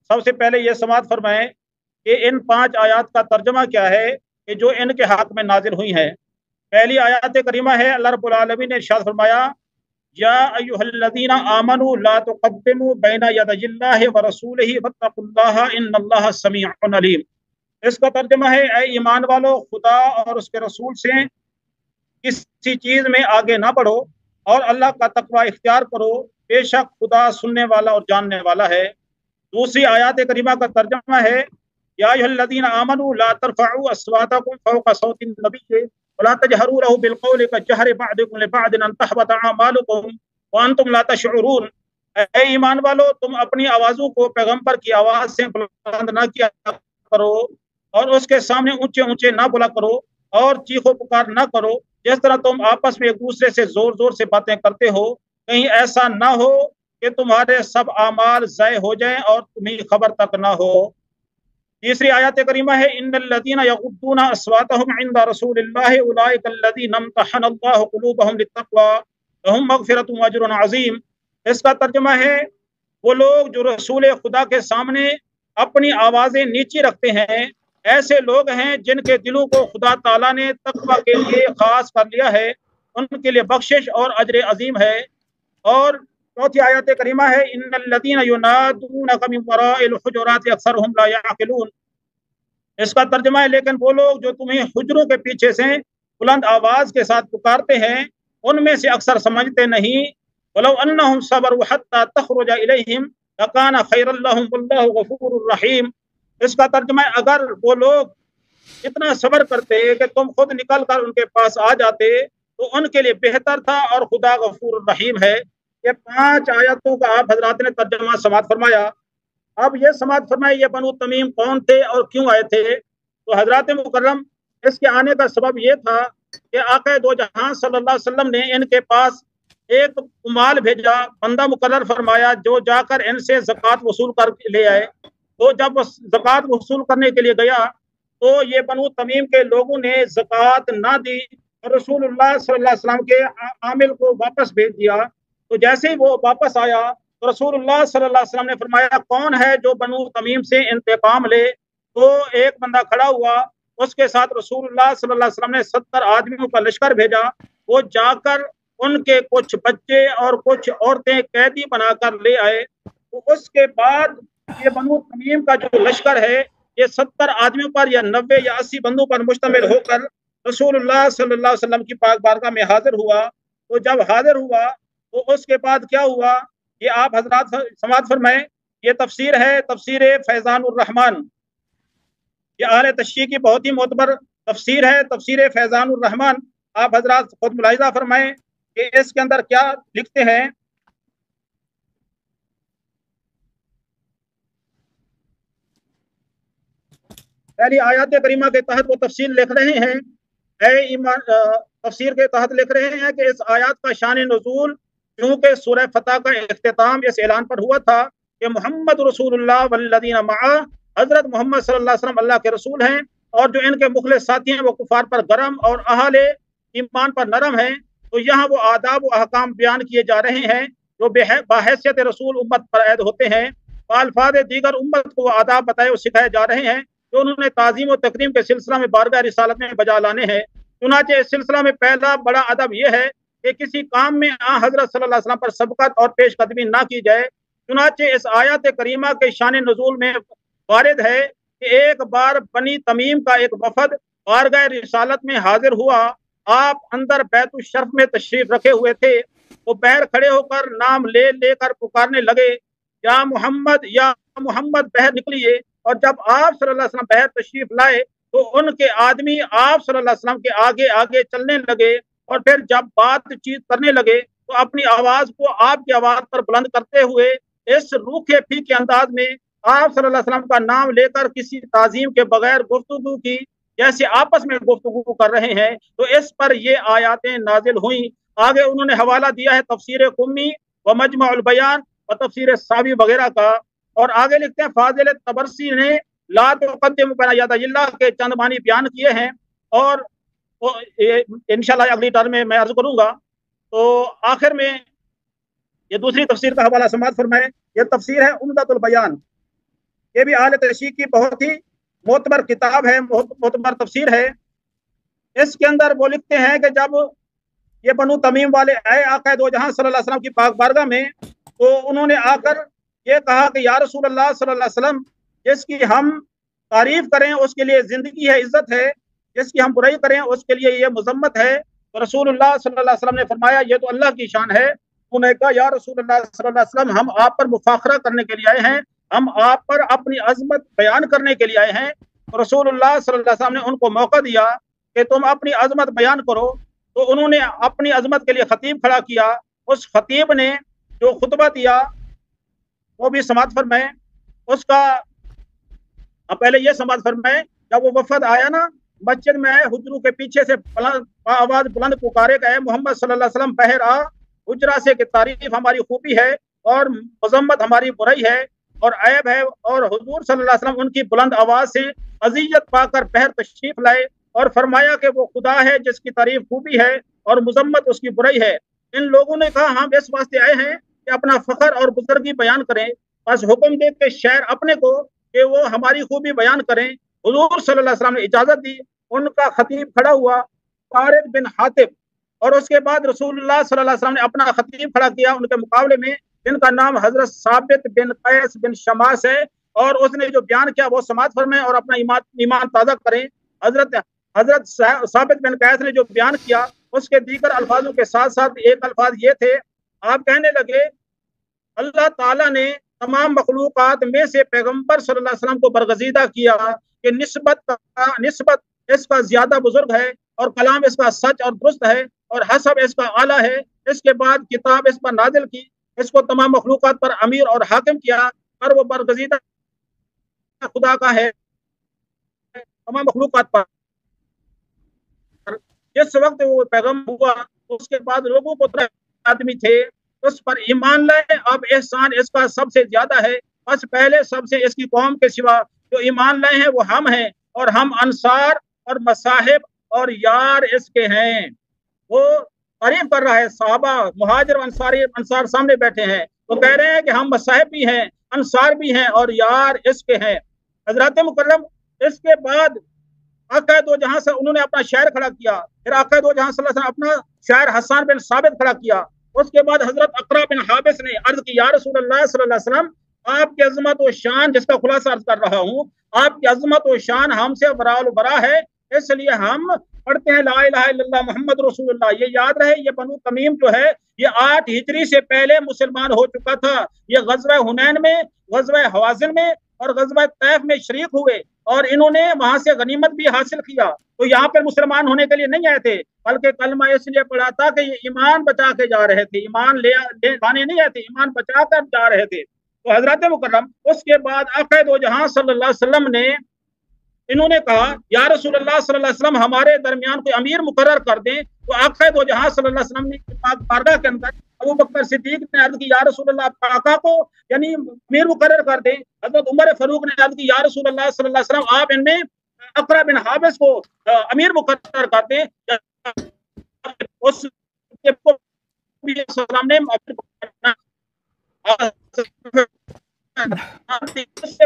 سب سے پہلے یہ سماعت فرمائیں کہ ان 5 آیات کا ترجمہ کیا ہے کہ جو ان کے حق میں نازل ہوئی ہیں۔ پہلی آیات کریمہ ہے، اللہ رب العالمین نے ارشاد فرمایا یا ایھا الذین آمنوا لا تقدموا بین یدی اللہ ورسولہ واتقوا اللہ ان اللہ سمیع علیم۔ اس کا ترجمہ ہے اے ایمان والو خدا اور اس کے رسول سے کسی چیز میں آگے نہ بڑھو اور اللہ کا تقوی اختیار کرو، بے شک خدا سننے والا اور جاننے والا ہے۔ دوسری آیات کریمہ کا ترجمہ ہے یا ایھا الذین آمنوا لا ترفعوا اصواتکم فوق صوت النبی ولا تجهروا له بالقول كجهر بعضكم لبعض ان تحبط اعمالكم وانتم لا تشعرون۔ اے ایمان والو تم اپنی آوازوں کو پیغمبر کی آواز سے بلند نہ کیا کرو اور اس کے سامنے اونچے اونچے نہ بولا کرو اور چیخو پکار نہ کرو جس طرح تم آپس میں ایک دوسرے سے زور زور سے باتیں کرتے ہو، کہیں ایسا نہ ہو کہ تمہارے سب اعمال ضائع ہو جائیں اور تمہیں خبر تک نہ ہو۔ تیسری آیات کریمہ ہے ان الذین یغضون اصواتهم عند رسول اللہ اولئک الذین امتحن اللہ قلوبهم للتقوی لهم مغفرۃ واجر عظیم۔ اس کا ترجمہ ہے وہ لوگ جو رسول خدا کے سامنے اپنی آوازیں نیچی رکھتے ہیں، ایسے لوگ ہیں جن کے دلوں کو خدا تعالیٰ نے تقوی کے لیے خاص کر لیا ہے، ان کے لیے بخشش اور اجر عظیم ہے۔ اور چوتھی آیت کریمہ ہے ان الذین ینادونک من وراء الحجرات اکثرهم لا یعقلون۔ اس کا ترجمہ ہے لیکن وہ لوگ جو تمہیں حجروں کے پیچھے سے بلند آواز کے ساتھ پکارتے ہیں ان میں سے اکثر سمجھتے نہیں۔ ولو انہم صبروا حتی تخرج الیہم لکان خیرا لہم واللہ غفور الرحیم۔ اس کا ترجمہ ہے اگر وہ لوگ اتنا صبر کرتے کہ تم خود نکل کر ان کے پاس آ جاتے تو ان کے لیے بہتر تھا اور خدا غفور الرحیم ہے۔ یہ 5 آیاتوں کا آپ حضرات نے ترجمہ سماعت فرمایا۔ اب یہ سماعت فرمائے یہ بنو تمیم کون تھے اور کیوں آئے تھے؟ تو حضرات مکرم اس کے آنے کا سبب یہ تھا کہ آقا دو جہاں صلی اللہ علیہ وسلم نے ان کے پاس ایک مال بھیجا، بندہ مقرر فرمایا جو جا کر ان سے زکوٰۃ وصول کر لے آئے۔ تو جب وہ زکوٰۃ وصول کرنے کے لیے گیا تو یہ بنو تمیم کے لوگوں نے زکوٰۃ نہ دی اور رسول اللہ صلی اللہ علیہ وسلم کے عامل کو واپس بھیج دیا۔ تو جیسے ہی وہ واپس آیا تو رسول اللہ صلی اللہ علیہ وسلم نے فرمایا کون ہے جو بنو تمیم سے انتقام لے؟ تو ایک بندہ کھڑا ہوا، اس کے ساتھ رسول اللہ صلی اللہ علیہ وسلم نے 70 آدمیوں کا لشکر بھیجا۔ وہ جا کر ان کے کچھ بچے اور کچھ عورتیں قیدی بنا کر لے آئے۔ تو اس کے بعد یہ بنو تمیم کا جو لشکر ہے یہ 70 آدمیوں پر یا 90 یا 80 بندوں پر مشتمل ہو کر رسول اللہ صلی اللہ علیہ وسلم کی پاک بارگاہ میں حاضر ہوا۔ تو جب حاضر ہوا تو اس کے بعد کیا ہوا یہ آپ حضرات سماعت فرمائیں۔ یہ تفسیر ہے تفسیر فیضان الرحمن، یہ اہل تشیع کی بہت ہی معتبر تفسیر ہے، تفسیر فیضان الرحمن۔ آپ حضرات خود ملاحظہ فرمائیں کہ اس کے اندر کیا لکھتے ہیں۔ پہلی آیات کریمہ کے تحت وہ تفسیر لکھ رہے ہیں، تفسیر کے تحت لکھ رہے ہیں کہ اس آیات کا شان نزول کیونکہ سورہ فتح کا اختتام اس اعلان پر ہوا تھا کہ محمد رسول اللہ والذین معہ، حضرت محمد صلی اللہ علیہ وسلم اللہ کے رسول ہیں اور جو ان کے مخلص ساتھی ہیں وہ کفار پر گرم اور اہل ایمان پر نرم ہیں۔ تو یہاں وہ آداب و احکام بیان کیے جا رہے ہیں جو بحیثیت رسول امت پر عائد ہوتے ہیں۔ الفاظ دیگر امت کو وہ آداب بتائے اور سکھائے جا رہے ہیں جو انہوں نے تعظیم و تکریم کے سلسلہ میں بارگاہ رسالت میں بجا لانے ہیں۔ چنانچہ اس سلسلہ میں پہلا بڑا ادب یہ ہے کہ کسی کام میں حضرت صلی اللہ علیہ وسلم پر سبقت اور پیش قدمی نہ کی جائے۔ چنانچہ اس آیات کریمہ کے شان نزول میں وارد ہے کہ ایک بار بنی تمیم کا ایک وفد بارگاہ رسالت میں حاضر ہوا۔ آپ اندر بیت الشرف میں تشریف رکھے ہوئے تھے۔ وہ باہر کھڑے ہو کر نام لے لے کر پکارنے لگے یا محمد باہر نکلیے۔ اور جب آپ صلی اللہ علیہ وسلم باہر تشریف لائے تو ان کے آدمی آپ صلی اللہ علیہ وسلم کے آگے آگے چلنے لگے اور پھر جب بات چیت کرنے لگے تو اپنی آواز کو آپ کی آواز پر بلند کرتے ہوئے اس روکھے پھیکے انداز میں آپ صلی اللہ علیہ وسلم کا نام لے کر کسی تعظیم کے بغیر گفتگو کی جیسے آپس میں گفتگو کر رہے ہیں۔ تو اس پر یہ آیاتیں نازل ہوئیں۔ آگے انہوں نے حوالہ دیا ہے تفسیر قمی و مجمع البیان و تفسیر ساوی وغیرہ کا، اور آگے لکھتے ہیں فاضل تبرسی نے لا تقدموا بین یدی اللہ کے چند معنی بیان کیے ہیں، اور انشاءاللہ اگلی ٹرم میں عرض کروں گا۔ تو آخر میں یہ دوسری تفسیر کا حوالہ سماعت فرمائے، یہ تفسیر ہے عمدۃ البیان، یہ بھی اہل تشیع کی بہت ہی معتبر کتاب ہے، معتبر تفسیر ہے۔ اس کے اندر وہ لکھتے ہیں کہ جب یہ بنو تمیم والے آئے آقا دو جہاں صلی اللہ علیہ وسلم کی پاک بارگاہ میں، تو انہوں نے آ کر یہ کہا کہ یا رسول اللہ صلی اللہ علیہ وسلم، جس کی ہم تعریف کریں اس کے لیے زندگی ہے، عزت ہے، جس کی ہم برائی کریں اس کے لیے یہ مذمت ہے۔ تو رسول اللہ صلی اللہ علیہ وسلم نے فرمایا یہ تو اللہ کی شان ہے۔ انہوں نے کہا یا رسول اللہ صلی اللہ علیہ وسلم، ہم آپ پر مفاخرہ کرنے کے لیے آئے ہیں، ہم آپ پر اپنی عظمت بیان کرنے کے لیے آئے ہیں۔ تو رسول اللہ صلی اللہ علیہ وسلم نے ان کو موقع دیا کہ تم اپنی عظمت بیان کرو۔ تو انہوں نے اپنی عظمت کے لیے خطیب کھڑا کیا۔ اس خطیب نے جو خطبہ دیا وہ بھی سماعت فرمائیں۔ اس کا پہلے یہ سماعت فرمائیں، جب وہ وفد آیا نا مسجد میں، حجروں کے پیچھے سے آواز بلند پکارے گئے محمد صلی اللہ علیہ وسلم بہر آ، حجرا سے کہ تعریف ہماری خوبی ہے اور مذمت ہماری برائی ہے اور عیب ہے، اور حضور صلی اللہ علیہ وسلم ان کی بلند آواز سے اذیت پا کر بہر تشریف لائے اور فرمایا کہ وہ خدا ہے جس کی تعریف خوبی ہے اور مذمت اس کی برائی ہے۔ ان لوگوں نے کہا ہم اس واسطے آئے ہیں کہ اپنا فخر اور بزرگی بیان کریں، بس حکم دے کے شہر اپنے کو کہ وہ ہماری خوبی بیان کریں۔ حضور صلی اللہ علیہ وسلم نے اجازت دی، ان کا خطیب کھڑا ہوا طارق بن حاتب، اور اس کے بعد رسول اللہ صلی اللہ علیہ وسلم نے اپنا خطیب کھڑا کیا ان کے مقابلے میں، جن کا نام حضرت ثابت بن قیس بن شماس ہے، اور اس نے جو بیان کیا وہ سماعت فرمائیں اور اپنا ایمان تازہ کریں۔ حضرت ثابت بن قیس نے جو بیان کیا اس کے دیگر الفاظوں کے ساتھ ساتھ ایک الفاظ یہ تھے، آپ کہنے لگے اللہ تعالیٰ نے تمام مخلوقات میں سے پیغمبر صلی اللہ علیہ وسلم کو برگزیدہ کیا کہ نسبت اس کا زیادہ بزرگ ہے، اور کلام اس کا سچ اور درست ہے، اور حسب اس کا اعلیٰ ہے۔ اس کے بعد کتاب اس پر نازل کی، اس کو تمام مخلوقات پر امیر اور حاکم کیا، اور وہ برگزیدہ خدا کا ہے تمام مخلوقات پر۔ جس وقت وہ پیغام ہوا اس کے بعد لوگوں کو 3 آدمی تھے، اس پر ایمان لائے، اب احسان اس کا سب سے زیادہ ہے، بس پہلے سب سے اس کی قوم کے سوا جو ایمان لائے ہیں وہ ہم ہیں، اور ہم انصار اور مصاحب اور یار اس کے ہیں۔ وہ تعریف کر رہا ہے، صحابہ مہاجر انصار سامنے بیٹھے ہیں، وہ کہہ رہے ہیں کہ ہم مصاحب بھی ہیں، انصار بھی ہیں اور یار اس کے ہیں۔ حضرات مکرم، اس کے بعد آقا دو جہاں سے انہوں نے اپنا شاعر کھڑا کیا، پھر آقا دو جہاں صلی اللہ علیہ وسلم اپنا شاعر حسان بن ثابت کھڑا کیا۔ اس کے بعد حضرت اقرا بن حابس نے عرض کی یا رسول اللہ صلی اللہ علیہ وسلم، آپ کی عظمت و شان، جس کا خلاصہ عرض کر رہا ہوں، آپ کی عظمت و شان ہم سے برال برا ہے، اس لیے ہم پڑھتے ہیں لا الہ الا اللہ محمد رسول اللہ۔ یہ یاد رہے یہ بنو تمیم جو ہے یہ 8 ہجری سے پہلے مسلمان ہو چکا تھا۔ یہ غزوہ حنین میں، غزوہ حوازن میں اور غزوہ طیف میں شریک ہوئے، اور انہوں نے وہاں سے غنیمت بھی حاصل کیا۔ تو یہاں پر مسلمان ہونے کے لیے نہیں آئے تھے، بلکہ کلمہ اس لیے پڑھا تھا کہ یہ ایمان بچا کے جا رہے تھے، ایمان لانے نہیں آئے تھے، ایمان بچا کر جا رہے تھے۔ تو حضرات مکرم، اس کے بعد آقا دو جہاں صلی اللہ علیہ وسلم نے انہوں نے کہا یا رسول اللہ صلی اللہ علیہ وسلم ہمارے درمیان کوئی امیر مقرر کر دیں۔ تو آقا دو جہاں صلی اللہ علیہ وسلم نے پاک بارگاہ کے اندر ابو بکر صدیق نے عرض کی یا رسول اللہ آپ آقا کو یعنی امیر مقرر کر دیں۔ حضرت عمر فاروق نے عرض کی یا رسول اللہ صلی اللہ علیہ وسلم آپ ان میں اقرا بن حابس کو امیر مقرر کر دیں۔ اس کے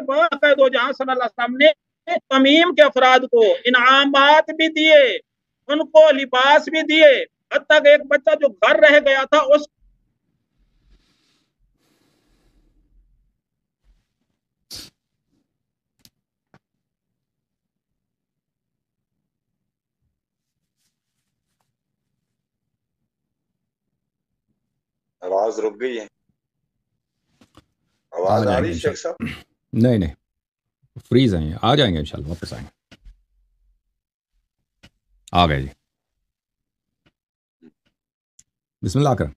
بعد دو جہاں صلی اللہ علیہ وسلم نے تمیم کے افراد کو انعامات بھی دیے، ان کو لباس بھی دیے، حتیٰ کہ ایک بچہ جو گھر رہ گیا تھا اس آواز رک گئی ہے، آواز آ رہی ہے شیخ صاحب؟ نہیں فریز ہیں، آ جائیں گے انشاءاللہ، واپس آئیں گے۔ آ گئے جی، بسم اللہ کرم۔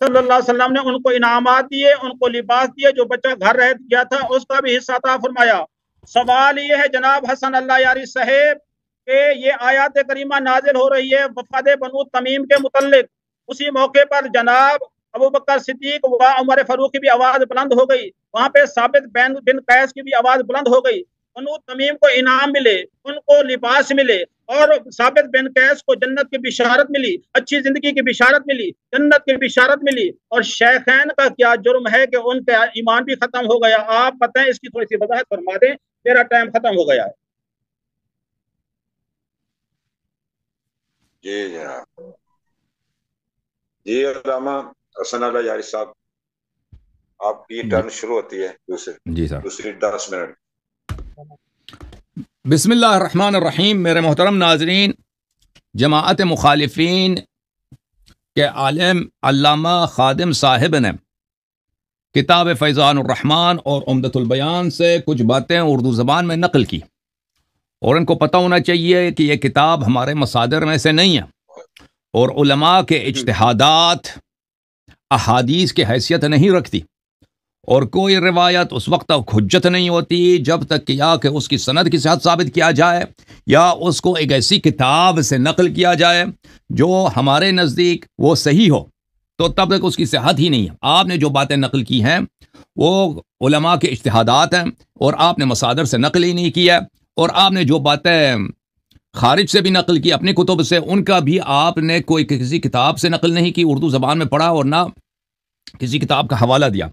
صلی اللہ علیہ وسلم نے ان کو انعامات دیے، ان کو لباس دیے، جو بچہ گھر رہ گیا تھا اس کا بھی حصہ عطا فرمایا۔ سوال یہ ہے جناب حسن اللہ یاری صاحب کہ یہ آیات کریمہ نازل ہو رہی ہے وفد بنو تمیم کے متعلق، اسی موقع پر جناب ابو بکر صدیق و عمر فاروق کی بھی آواز بلند ہو گئی، وہاں پہ ثابت بن قیس کی بھی آواز بلند ہو گئی، بنو تمیم کو انعام ملے، ان کو لباس ملے، اور ثابت بن قیس کو جنت کی بشارت ملی، اچھی زندگی کی بشارت ملی، جنت کی بشارت ملی۔ اور شیخین کا کیا جرم ہے کہ ان کا ایمان بھی ختم ہو گیا؟ آپ بتائیں، اس کی تھوڑی سی وضاحت فرما دیں، میرا ٹائم ختم ہو گیا ہے۔ جی جناب، جی علامہ حسن اللہ یاری صاحب، آپ کی ٹرن شروع ہوتی ہے جی سر، دوسری 10 منٹ۔ بسم اللہ الرحمن الرحیم۔ میرے محترم ناظرین، جماعت مخالفین کے عالم علامہ خادم صاحب نے کتاب فیضان الرحمن اور عمدۃ البیان سے کچھ باتیں اردو زبان میں نقل کی، اور ان کو پتہ ہونا چاہیے کہ یہ کتاب ہمارے مصادر میں سے نہیں ہے، اور علماء کے اجتہادات احادیث کی حیثیت نہیں رکھتی، اور کوئی روایت اس وقت تک حجت نہیں ہوتی جب تک کہ یا کہ اس کی سند کی صحت ثابت کیا جائے، یا اس کو ایک ایسی کتاب سے نقل کیا جائے جو ہمارے نزدیک وہ صحیح ہو، تو تب تک اس کی صحت ہی نہیں ہے۔ آپ نے جو باتیں نقل کی ہیں وہ علماء کے اجتہادات ہیں، اور آپ نے مصادر سے نقل ہی نہیں کیا، اور آپ نے جو باتیں خارج سے بھی نقل کی اپنی کتب سے، ان کا بھی آپ نے کوئی کسی کتاب سے نقل نہیں کی، اردو زبان میں پڑھا، اور نہ کسی کتاب کا حوالہ دیا۔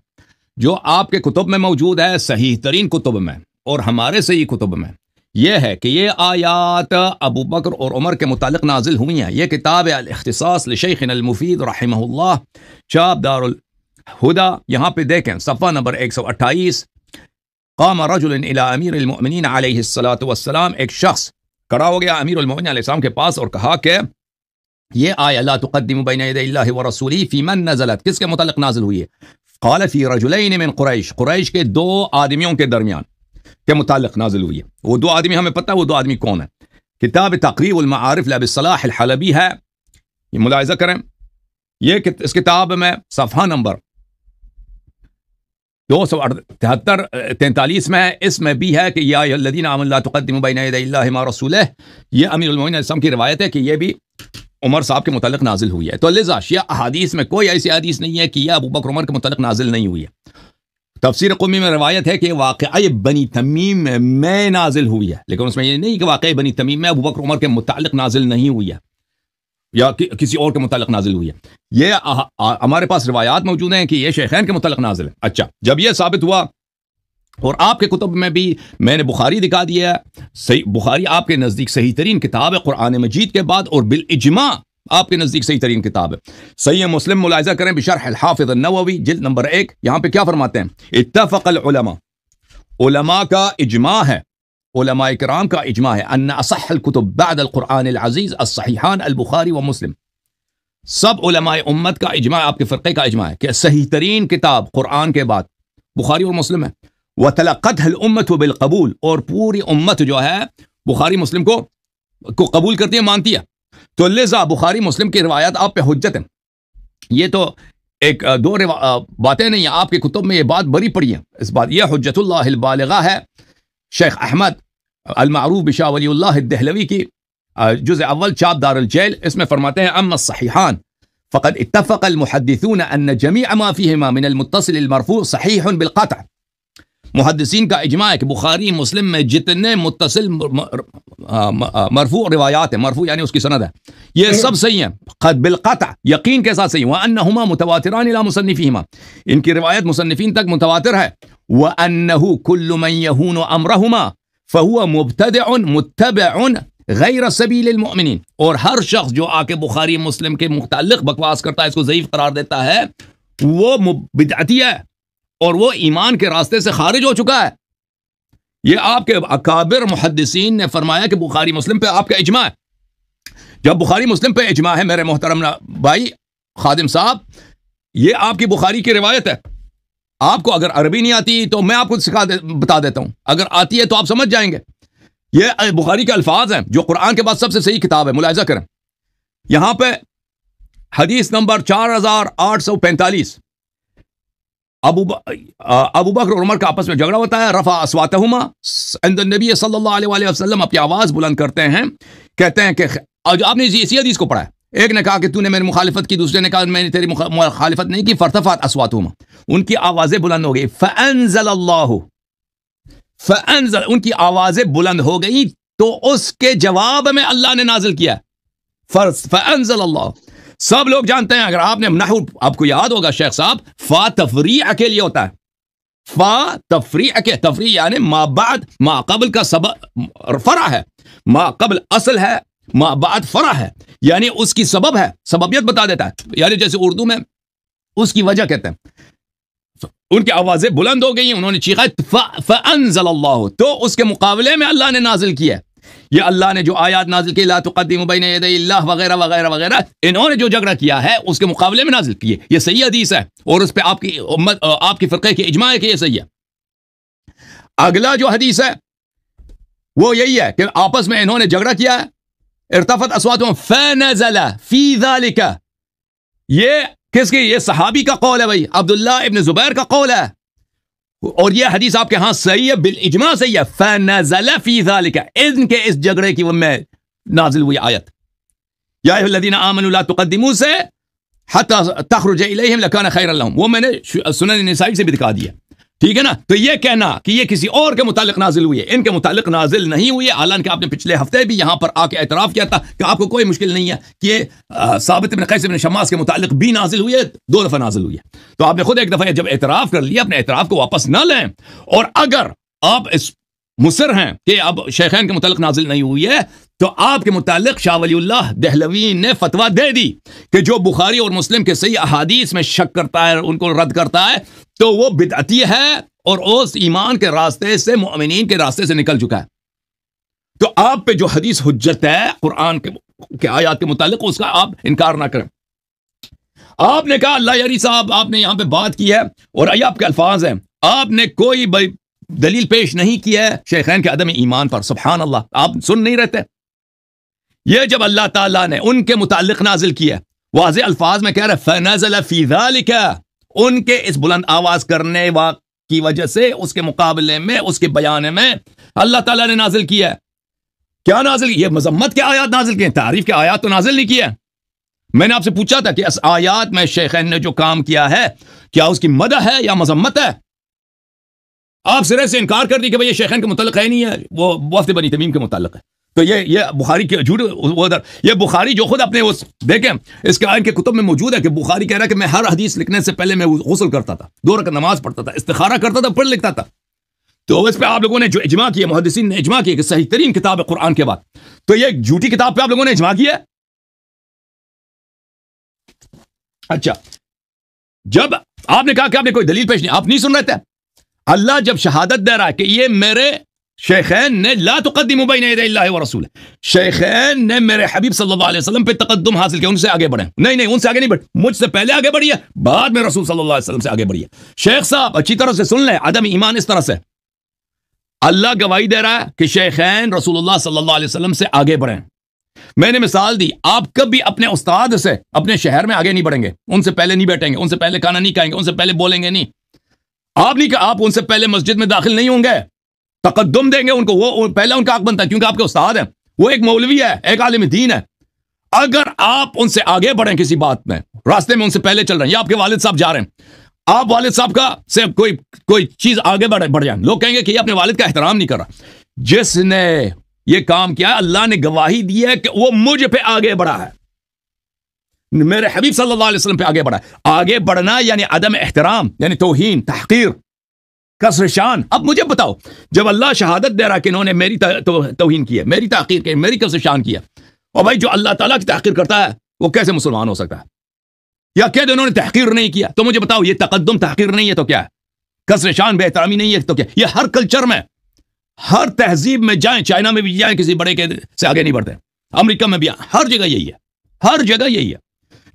جو آپ کے کتب میں موجود ہے، صحیح ترین کتب میں اور ہمارے صحیح کتب میں، یہ ہے کہ یہ آیات ابو بکر اور عمر کے متعلق نازل ہوئی ہیں۔ یہ کتاب الاختصاص لشیخنا المفید رحمہ اللہ، چاپ دار الہدی، یہاں پہ دیکھیں صفحہ نمبر 128۔ قام رجل الى امیر المؤمنین علیہ الصلاۃ والسلام، ایک شخص کھڑا ہو گیا امیر المؤمنین علیہ السلام کے پاس اور کہا کہ یہ آیہ لا تقدموا بین یدی اللہ ورسولہ فی من نزلت کس کے متعلق نازل ہوئی ہے؟ قال فی رجلین من قریش، قریش کے 2 آدمیوں کے درمیان کے متعلق نازل ہوئی ہے۔ وہ 2 آدمی ہمیں پتہ ہے وہ 2 آدمی کون ہیں۔ کتاب تقریب المعارف لابی صلاح الحلبی ہے، یہ ملاحظہ کریں، یہ اس کتاب میں صفحہ نمبر 273 میں ہے، اس میں بھی ہے کہ یا ایھا الذین آمنوا لا تقدموا بین یدی اللہ ورسولہ، یہ امیر المؤمنین علیہ السلام کی روایت ہے کہ یہ بھی عمر صاحب کے متعلق نازل ہوئی ہے۔ تو لذا شیعہ احادیث میں کوئی ایسی حدیث نہیں ہے کہ یہ ابو بکر عمر کے متعلق نازل نہیں ہوئی ہے۔ تفسیر قمی میں روایت ہے کہ واقعہ بنی تمیم میں نازل ہوئی ہے، لیکن اس میں یہ نہیں کہ واقعہ بنی تمیم میں ابو بکر عمر کے متعلق نازل نہیں ہوئی ہے یا کسی اور کے متعلق نازل ہوئی ہے۔ یہ ہمارے پاس روایات موجود ہیں کہ یہ شیخین کے متعلق نازل ہے۔ اچھا، جب یہ ثابت ہوا، اور آپ کے کتب میں بھی میں نے بخاری دکھا دیا ہے، صحیح بخاری آپ کے نزدیک صحیح ترین کتاب ہے قرآن مجید کے بعد، اور بالاجماع آپ کے نزدیک صحیح ترین کتاب ہے۔ صحیح مسلم ملاحظہ کریں بشرح الحافظ النووی جلد نمبر 1، یہاں پہ کیا فرماتے ہیں؟ اتفق العلماء، علماء کا اجماع ہے، علماء کرام کا اجماع ہے، ان اصح الکتب بعد القرآن العزیز الصحیحان البخاری و مسلم۔ سب علماء امت کا اجماع، آپ کے فرقے کا اجماع ہے کہ صحیح ترین کتاب قرآن کے بعد بخاری اور مسلم ہے۔ وَتَلَقَّتْهَا الْأُمَّةُ بِالْقَبُولِ، اور پوری امت جو ہے بخاری مسلم کو قبول کرتی ہے، مانتی ہے۔ تو لذا بخاری مسلم کی روایات آپ پہ حجت ہیں۔ یہ تو ایک 2 باتیں نہیں ہیں، آپ کی کتب میں یہ بات بڑی پڑی ہے، اس بات یہ حجت اللہ البالغہ ہے۔ شیخ احمد المعروف بشاہ ولی اللہ الدہلوی کی جزء اول چاپ دار الجیل، اس میں فرماتے ہیں اما الصحیحان فقد اتفق المحدثون ان جميع ما فيهما من المتصل المرفوع صحیح بالقطع۔ محدثین کا اجماع ہے کہ بخاری مسلم میں جتنے متصل مرفوع روایات ہیں، مرفوع یعنی اس کی سند ہے، یہ سب صحیح ہیں، قد بالقطع، یقین کے ساتھ صحیح، وانہما متواتران الی مصنفیہما، ان کی روایت مصنفین تک متواتر ہے، وانہ کل من یہون امرہما فہو مبتدع متبع غیر سبیل المؤمنین، اور ہر شخص جو آ کے بخاری مسلم کے متعلق بکواس کرتا ہے، اس کو ضعیف قرار دیتا ہے، وہ بدعتی ہے اور وہ ایمان کے راستے سے خارج ہو چکا ہے۔ یہ آپ کے اکابر محدثین نے فرمایا کہ بخاری مسلم پہ آپ کا اجماع ہے۔ جب بخاری مسلم پہ اجماع ہے میرے محترم بھائی خادم صاحب، یہ آپ کی بخاری کی روایت ہے۔ آپ کو اگر عربی نہیں آتی تو میں آپ کو بتا دیتا ہوں، اگر آتی ہے تو آپ سمجھ جائیں گے۔ یہ بخاری کے الفاظ ہیں جو قرآن کے بعد سب سے صحیح کتاب ہے، ملاحظہ کریں۔ یہاں پہ حدیث نمبر 4845، ابو بکر اور عمر کا آپس میں جھگڑا ہوتا ہے، رفع اصواتہما عند النبی صلی اللہ علیہ وآلہ وسلم، اپنی آواز بلند کرتے ہیں، کہتے ہیں کہ آپ نے اسی حدیث کو پڑھا ہے، ایک نے کہا کہ تو نے میری مخالفت کی، دوسرے نے کہا میں نے تیری مخالفت نہیں کی، فرتفعت اصواتہما، ان کی آوازیں بلند ہو گئی، فانزل اللہ، ان کی آوازیں بلند ہو گئی تو اس کے جواب میں اللہ نے نازل کیا فانزل اللہ. سب لوگ جانتے ہیں، اگر آپ نے نحو آپ کو یاد ہوگا شیخ صاحب، فا تفریع کے لیے ہوتا ہے، فا تفریع کے، تفریع یعنی ما بعد ما قبل کا سبب فرع ہے، ما قبل اصل ہے، ما بعد فرع ہے، یعنی اس کی سبب ہے، سببیت بتا دیتا ہے، یعنی جیسے اردو میں اس کی وجہ کہتے ہیں. ان کی آوازیں بلند ہو گئی، انہوں نے چیخا فانزل اللہ، تو اس کے مقابلے میں اللہ نے نازل کیا. یہ اللہ نے جو آیات نازل کی، لا تقدموا بین یدی اللہ وغیرہ وغیرہ وغیرہ، انہوں نے جو جھگڑا کیا ہے اس کے مقابلے میں نازل کیے. یہ صحیح حدیث ہے اور اس پہ آپ کی امت، آپ کی فرقے کی اجماع ہے کہ یہ صحیح ہے. اگلا جو حدیث ہے وہ یہی ہے کہ آپس میں انہوں نے جھگڑا کیا ہے، ارتفعت اصواتهم فنزل فی ذلک، یہ کس کی؟ یہ صحابی کا قول ہے بھائی، عبداللہ ابن زبیر کا قول ہے، اور یہ حدیث آپ کے ہاں صحیح ہے، بالاجماع صحیح ہے. فنزل فی ذلک، ان کے اس جھگڑے کی میں نازل ہوئی آیت، یا ایھا الذین آمنوا لا تقدموا سے حتی تخرج الیہم لکان خیرا لہم، وہ میں نے سنن نسائی سے بھی دکھا دیا، ٹھیک ہے نا. تو یہ کہنا کہ یہ کسی اور کے متعلق نازل ہوئی ہے، ان کے متعلق نازل نہیں ہوئی ہے، حالانکہ آپ نے پچھلے ہفتے بھی یہاں پر آ کے اعتراف کیا تھا کہ آپ کو کوئی مشکل نہیں ہے کہ یہ ثابت بن قیس بن شماس کے متعلق بھی نازل ہوئی ہے، 2 دفعہ نازل ہوئی ہے. تو آپ نے خود ایک دفعہ جب اعتراف کر لیا، اپنے اعتراف کو واپس نہ لیں، اور اگر آپ اس مصر ہیں کہ اب شیخین کے متعلق نازل نہیں ہوئی ہے، تو آپ کے متعلق شاہ ولی اللہ دہلوی نے فتویٰ دے دی کہ جو بخاری اور مسلم کے صحیح احادیث میں شک کرتا ہے، ان کو رد کرتا ہے، تو وہ بدعتی ہے اور اس ایمان کے راستے سے، مؤمنین کے راستے سے نکل چکا ہے. تو آپ پہ جو حدیث حجت ہے قرآن کے آیات کے متعلق، اس کا آپ انکار نہ کریں. آپ نے کہا اللہ یاری صاحب، آپ نے یہاں پہ بات کی ہے اور یہ آپ کے الفاظ ہیں، آپ نے کوئی دلیل پیش نہیں کی ہے شیخین کے عدم ایمان پر. سبحان اللہ، آپ سن نہیں رہتے. یہ جب اللہ تعالیٰ نے ان کے متعلق نازل کیا، واضح الفاظ میں کہہ رہے فنزل فی ذالک، ان کے اس بلند آواز کرنے کی وجہ سے اس کے مقابلے میں، اس کے بیان میں اللہ تعالیٰ نے نازل کیا. کیا نازل کیا؟ یہ مذمت کے آیات نازل کیے، تعریف کے آیات تو نازل نہیں کیا. میں نے آپ سے پوچھا تھا کہ اس آیات میں شیخین نے جو کام کیا ہے کیا اس کی مدح ہے یا مذمت ہے؟ آپ سرے سے انکار کر دی کہ بھئی یہ شیخین کے متعلق ہے نہیں ہے، وہ وفد بنی تمیم کے متعلق ہے. تو یہ بخاری کے جھوٹ، یہ بخاری جو خود اپنے دیکھیں اس کے آئین کے کتب میں موجود ہے کہ بخاری کہہ رہا ہے کہ میں ہر حدیث لکھنے سے پہلے میں غسل کرتا تھا، 2 رکعت نماز پڑھتا تھا، استخارہ کرتا تھا، پھر لکھتا تھا. تو اس پہ آپ لوگوں نے جو اجماع کیا، محدثین نے اجماع کیا کہ صحیح ترین کتاب ہے قرآن کے بعد، تو یہ جھوٹی کتاب پہ آپ لوگوں نے اجماع کیا. اچھا، جب آپ نے کہا کہ آپ نے کوئی دلیل پیش نہیں، آپ نہیں سن رہے تھے. اللہ جب شہادت دے رہا ہے کہ یہ میرے شیخین نے لا تقدموا بین یدی اللہ ورسولہ، شیخین نے میرے حبیب صلی اللہ علیہ وسلم پہ تقدم حاصل کیا، ان سے آگے بڑھیں. نہیں، ان سے آگے نہیں بڑھ، مجھ سے پہلے آگے بڑھی ہے، بعد میں رسول صلی اللہ علیہ وسلم سے آگے بڑھی ہے. شیخ صاحب اچھی طرح سے سن لیں، عدم ایمان اس طرح سے اللہ گواہی دے رہا ہے کہ شیخین رسول اللہ صلی اللہ علیہ وسلم سے آگے بڑھیں. میں نے مثال دی، آپ کبھی اپنے استاد سے اپنے شہر میں آگے نہیں بڑھیں گے، ان سے پہلے نہیں بیٹھیں گے، ان سے پہلے کھانا نہیں کھائیں گے، ان سے پہلے بولیں گے نہیں. آپ نہیں کہ آپ ان سے پہلے مسجد میں داخل نہیں ہوں گے، تقدم دیں گے ان کو، وہ پہلے ان کا حق بنتا ہے کیونکہ آپ کے استاد ہیں، وہ ایک مولوی ہے، ایک عالم دین ہے. اگر آپ ان سے آگے بڑھیں کسی بات میں، راستے میں ان سے پہلے چل رہے ہیں، یا آپ کے والد صاحب جا رہے ہیں، آپ والد صاحب کا سے کوئی چیز آگے بڑھ جائیں، لوگ کہیں گے کہ یہ اپنے والد کا احترام نہیں کر رہا. جس نے یہ کام کیا، اللہ نے گواہی دی ہے کہ وہ مجھ پہ آگے بڑھا ہے، میرے حبیب صلی اللہ علیہ وسلم پہ آگے بڑھا ہے. آگے بڑھنا یعنی عدم احترام، یعنی توہین، تحقیر، کسر شان. اب مجھے بتاؤ، جب اللہ شہادت دے رہا کہ انہوں نے میری توہین کی ہے، میری تحقیر کی، میری کسر شان کی ہے، اور بھائی جو اللہ تعالیٰ کی تحقیر کرتا ہے وہ کیسے مسلمان ہو سکتا ہے؟ یا کہ انہوں نے تحقیر نہیں کیا، تو مجھے بتاؤ یہ تقدم تحقیر نہیں ہے تو کیا ہے؟ کسر شان، بے احترامی نہیں ہے تو کیا؟ یہ ہر کلچر میں، ہر تہذیب میں جائیں، چائنا میں بھی جائیں، کسی بڑے کے سے آگے نہیں بڑھتے، امریکہ میں بھی، ہر جگہ یہی ہے، ہر جگہ یہی ہے.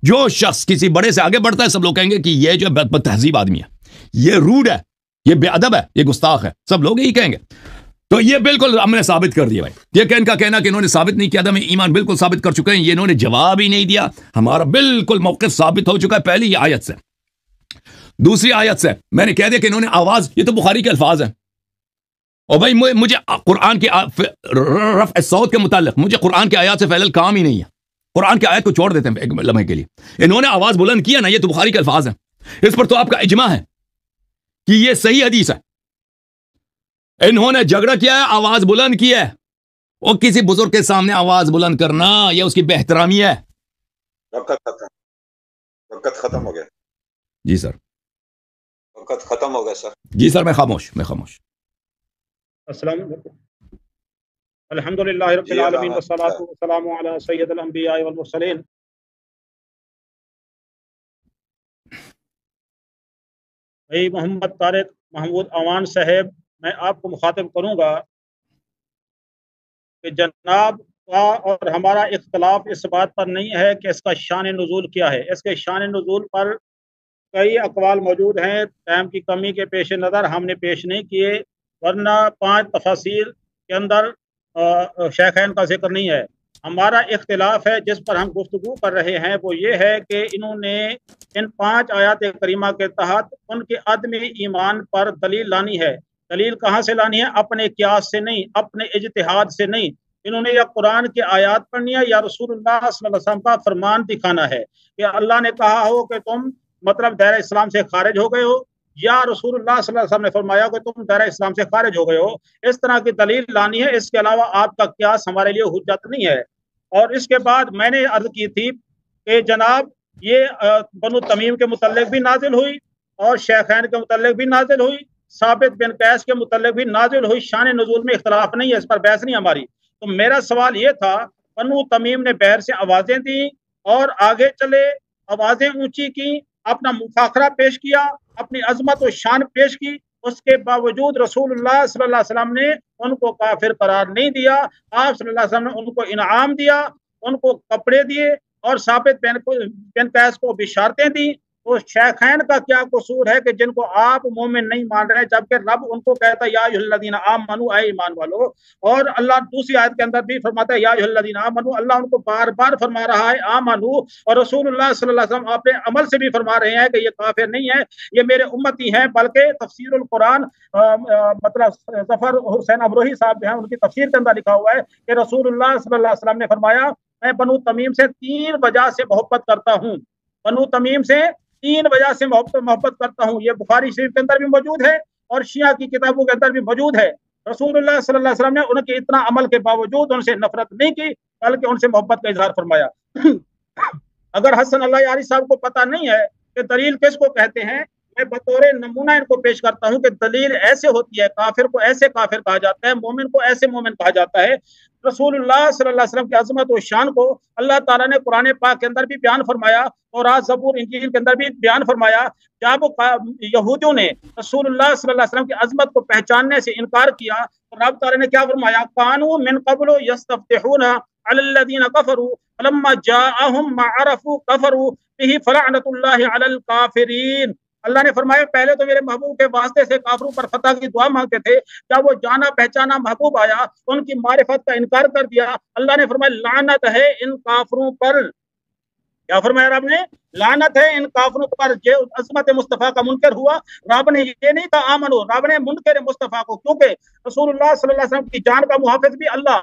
جو شخص کسی بڑے سے آگے بڑھتا ہے سب لوگ کہیں گے کہ یہ جو بد تہذیب آدمی ہے، یہ روڈ ہے، یہ بے ادب ہے، یہ گستاخ ہے، سب لوگ یہی کہیں گے. تو یہ بالکل ہم نے ثابت کر دیا بھائی. یہ کہ ان کا کہنا کہ انہوں نے ثابت نہیں کیا تھا، میں ایمان بالکل ثابت کر چکے ہیں، یہ انہوں نے جواب ہی نہیں دیا. ہمارا بالکل موقف ثابت ہو چکا ہے پہلی آیت سے. دوسری آیت سے میں نے کہہ دیا کہ انہوں نے آواز، یہ تو بخاری کے الفاظ ہیں، اور بھائی مجھے قرآن کے رفع صوت کے متعلق مجھے قرآن کے آیات سے فعل کام ہی نہیں ہے. قرآن کی آیت کو چھوڑ دیتے ہیں ایک لمحے کے لیے. انہوں نے آواز بلند کیا نا, یہ تو بخاری کے الفاظ ہیں, اس پر تو آپ کا اجماع ہے کہ یہ صحیح حدیث ہے. انہوں نے جھگڑا کیا ہے, آواز بلند کی ہے, اور کسی بزرگ کے سامنے آواز بلند کرنا یہ اس کی بے احترامی ہے. وقت ختم ہو گیا. جی سر, وقت ختم ہو گیا سر. جی سر, میں خاموش. السلام علیکم. الحمدللہ رب العالمین والصلاۃ والسلام علی سید الانبیاء والمرسلین. بھائی محمد طارق محمود اعوان صاحب, میں آپ کو مخاطب کروں گا کہ جناب کا اور ہمارا اختلاف اس بات پر نہیں ہے کہ اس کا شان نزول کیا ہے. اس کے شان نزول پر کئی اقوال موجود ہیں, ٹائم کی کمی کے پیش نظر ہم نے پیش نہیں کیے, ورنہ 5 تفاسیر کے اندر شیخین کا ذکر نہیں ہے. ہمارا اختلاف ہے جس پر ہم گفتگو کر رہے ہیں وہ یہ ہے کہ انہوں نے ان 5 آیات کریمہ کے تحت ان کے عدم ایمان پر دلیل لانی ہے. دلیل کہاں سے لانی ہے؟ اپنے قیاس سے نہیں, اپنے اجتہاد سے نہیں. انہوں نے یا قرآن کی آیات پڑھنی ہے یا رسول اللہ صلی اللہ علیہ وسلم کا فرمان دکھانا ہے کہ اللہ نے کہا ہو کہ تم مطلب دائرہ اسلام سے خارج ہو گئے ہو, یا رسول اللہ صلی اللہ علیہ وسلم نے فرمایا کہ تم دائرہ اسلام سے خارج ہو گئے ہو. اس طرح کی دلیل لانی ہے, اس کے علاوہ آپ کا قیاس ہمارے لیے حجت نہیں ہے. اور اس کے بعد میں نے عرض کی تھی کہ جناب یہ بنو تمیم کے متعلق بھی نازل ہوئی اور شیخین کے متعلق بھی نازل ہوئی, ثابت بن قیس کے متعلق بھی نازل ہوئی. شان نزول میں اختلاف نہیں ہے, اس پر بحث نہیں ہماری. تو میرا سوال یہ تھا, بنو تمیم نے بحر سے آوازیں دیں اور آگے چلے, آوازیں اونچی کی, اپنا مفاخرہ پیش کیا, اپنی عظمت و شان پیش کی, اس کے باوجود رسول اللہ صلی اللہ علیہ وسلم نے ان کو کافر قرار نہیں دیا. آپ صلی اللہ علیہ وسلم نے ان کو انعام دیا, ان کو کپڑے دیے اور ثابت بن قیس کو بشارتیں دی. تو شیخین کا کیا قصور ہے کہ جن کو آپ مومن نہیں مان رہے, جبکہ رب ان کو کہتا ہے یا ایھا الذین آمنوا, اے ایمان والو. اور اللہ دوسری آیت کے اندر بھی فرماتا ہے یا ایھا الذین آمنوا. اللہ ان کو بار بار فرما رہا ہے آمنو, اور رسول اللہ صلی اللہ علیہ وسلم اپنے عمل سے بھی فرما رہے ہیں کہ یہ کافر نہیں ہے, یہ میرے امتی ہیں. بلکہ تفسیر القرآن مطلب ظفر حسین ابروہی صاحب جو ہیں ان کی تفسیر کے اندر لکھا ہوا ہے کہ رسول اللہ صلی اللہ علیہ وسلم نے فرمایا میں بنو تمیم سے 3 وجہ سے محبت کرتا ہوں. بنو تمیم سے 3 وجہ سے محبت کرتا ہوں. یہ بخاری شریف کے اندر بھی موجود ہے اور شیعہ کی کتابوں کے اندر بھی موجود ہے. رسول اللہ صلی اللہ علیہ وسلم نے ان کے اتنا عمل کے باوجود ان سے نفرت نہیں کی, بلکہ ان سے محبت کا اظہار فرمایا. اگر حسن اللہ یاری صاحب کو پتہ نہیں ہے کہ دلیل کس کو کہتے ہیں, میں بطور نمونہ ان کو پیش کرتا ہوں کہ دلیل ایسے ہوتی ہے, کافر کو ایسے کافر کہا جاتا ہے, مومن کو ایسے مومن کہا جاتا ہے. رسول اللہ صلی اللہ علیہ وسلم کی عظمت و شان کو اللہ تعالیٰ نے قرآن پاک کے اندر بھی بیان فرمایا اور زبور انجیل کے اندر بھی بیان فرمایا. جب یہودیوں نے رسول اللہ صلی اللہ علیہ وسلم کی عظمت کو پہچاننے سے انکار کیا تو رب تعالیٰ نے کیا فرمایا, کانوا من قبل یستفتحون علی الذین کفروا فلما جاءہم ما عرفوا کفروا بہ فلعنۃ اللہ علی الکافرین. اللہ نے فرمایا پہلے تو میرے محبوب کے واسطے سے کافروں پر فتح کی دعا مانگتے تھے, جب وہ جانا پہچانا محبوب آیا ان کی معرفت کا انکار کر دیا. اللہ نے فرمایا لعنت ہے ان کافروں پر. کیا فرمایا رب نے؟ لعنت ہے ان کافروں پر جو عظمت مصطفیٰ کا منکر ہوا. رب نے یہ نہیں کہا آمنو, رب نے منکر مصطفیٰ کو, کیونکہ رسول اللہ صلی اللہ علیہ وسلم کی جان کا محافظ بھی اللہ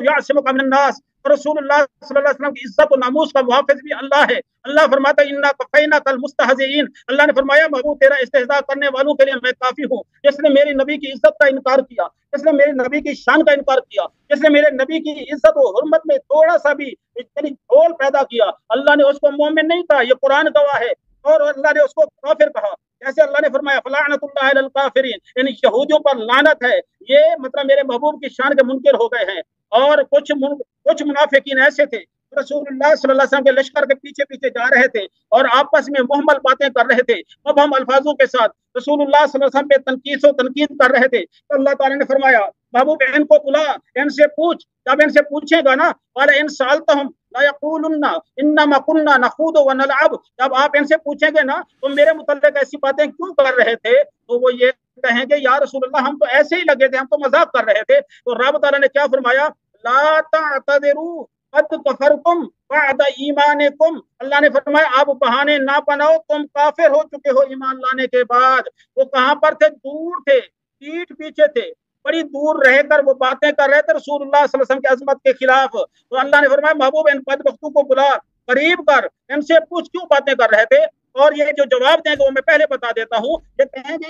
یعصمک من الناس, رسول اللہ صلی اللہ علیہ وسلم کی عزت و ناموس کا محافظ بھی اللہ ہے. اللہ فرماتا ہے انا کفیناک المستہزئین. اللہ نے فرمایا محبوب تیرا استہزاء کرنے والوں کے لیے میں کافی ہوں. جس نے میری نبی کی عزت کا انکار کیا, جس نے میرے نبی کی شان کا انکار کیا, جس نے میرے نبی کی عزت و حرمت میں تھوڑا سا بھی جھول پیدا کیا, اللہ نے اس کو مومن نہیں کہا, یہ قرآن گواہ ہے, اور اللہ نے اس کو کافر کہا. جیسے اللہ نے فرمایا فلعنۃ اللہ علی الکافرین, یعنی یہودیوں پر لعنت ہے. یہ مطلب میرے محبوب کی شان کے منکر ہو گئے ہیں. اور کچھ منافقین ایسے تھے رسول اللہ صلی اللہ علیہ وسلم کے لشکر کے پیچھے پیچھے جا رہے تھے اور آپس میں محمل باتیں کر رہے تھے, اب ہم الفاظوں کے ساتھ رسول اللہ صلی اللہ علیہ وسلم پہ تنقید کر رہے تھے. تو اللہ تعالیٰ نے فرمایا محبوب ان کو بلا, ان سے پوچھ, جب ان سے پوچھے گا نا قال ان سالتہم لا یقولن انما كنا نخوض ونلعب, جب آپ ان سے پوچھیں گے نا تو میرے متعلق ایسی باتیں کیوں کر رہے تھے, تو وہ یہ کہیں گے یا رسول اللہ ہم تو ایسے ہی لگے تھے, ہم تو مذاق کر رہے تھے. تو رب تعالیٰ نے کیا فرمایا لا تعتذروا قد کفرتم بعد ایمانکم. اللہ نے فرمایا آپ بہانے نہ بناؤ, تم کافر ہو چکے ہو ایمان لانے کے بعد. وہ کہاں پر تھے؟ دور تھے, پیٹھ پیچھے تھے, بڑی دور رہ کر وہ باتیں کر رہے تھے رسول اللہ صلی اللہ علیہ وسلم کی عظمت کے خلاف. تو اللہ نے فرمایا محبوب ان بدبختوں کو بلا, قریب کر, ان سے پوچھ کیوں باتیں کر رہے تھے. اور یہ جو جواب دیں گے وہ میں پہلے بتا دیتا ہوں. یہ کہیں گے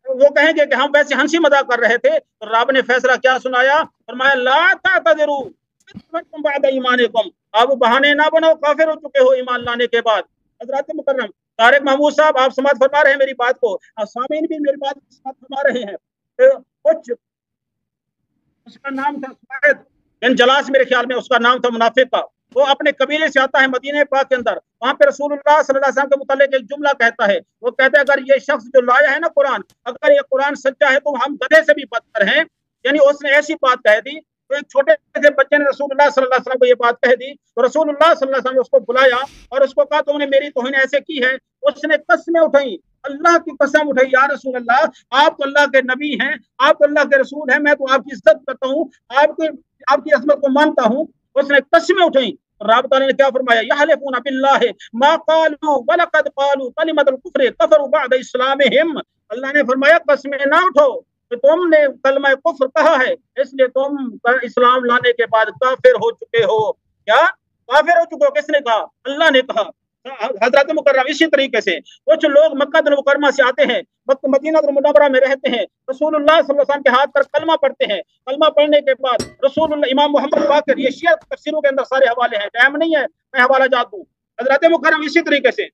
وہ کہیں گے کہ ہم ویسے ہنسی مذاق کر رہے تھے. تو رب نے فیصلہ کیا سنایا, فرمایا لا تعتذروا بعد ایمانکم, آپ بہانے نہ بناؤ, کافر ہو چکے ہو ایمان لانے کے بعد. حضرات مکرم طارق محمود صاحب آپ سماعت فرما رہے ہیں میری بات کو, سامعین بھی میری بات سماعت فرما رہے ہیں. کچھ اس کا نام تھا سعید بن جلاس, میرے خیال میں اس کا نام تھا منافق کا. وہ اپنے قبیلے سے آتا ہے مدینہ پاک کے اندر. وہاں پہ رسول اللہ صلی اللہ علیہ وسلم کے متعلق ایک جملہ کہتا ہے. وہ کہتا ہے اگر یہ شخص جو لایا ہے نا قرآن, اگر یہ قرآن سچا ہے تو ہم گدھے سے بھی بدتر ہیں. یعنی اس نے ایسی بات کہہ دی. تو ایک چھوٹے سے بچے نے رسول اللہ صلی اللہ علیہ وسلم کو یہ بات کہہ دی. تو رسول اللہ صلی اللہ علیہ وسلم نے اس کو بلایا اور اس کو کہا تم نے میری توہین ایسے کی ہے. اس نے قسمیں اٹھائی, اللہ کی قسم اٹھائی, یا رسول اللہ آپ تو اللہ کے نبی ہیں, آپ تو اللہ کے رسول ہیں, میں تو آپ کی عزت کرتا ہوں, آپ کی عظمت کو مانتا ہوں. اس نے قسمیں اٹھائی. رب تعالی نے کیا فرمایا, یحلفون باللہ ما قالوا ولقد قالوا کلمۃ الکفر کفروا بعد اسلامہم. اللہ نے فرمایا قسمیں نہ اٹھو کہ تم نے کلمہ کفر کہا ہے اس لیے تم اسلام لانے کے بعد کافر ہو چکے ہو. کیا کافر ہو چکے ہو؟ کس نے کہا؟ اللہ نے کہا. حضرات مکرم اسی طریقے سے کچھ لوگ مکہ المکرمہ سے آتے ہیں, مدینہ المنورہ میں رہتے ہیں, رسول اللہ صلی اللہ علیہ وسلم کے ہاتھ پر کلمہ پڑھتے ہیں. کلمہ پڑھنے کے بعد رسول اللہ امام محمد باقر, یہ شیعہ تفسیروں کے اندر سارے حوالے ہیں, ٹائم نہیں ہے میں حوالہ جات دوں. حضرات مکرم اسی طریقے سے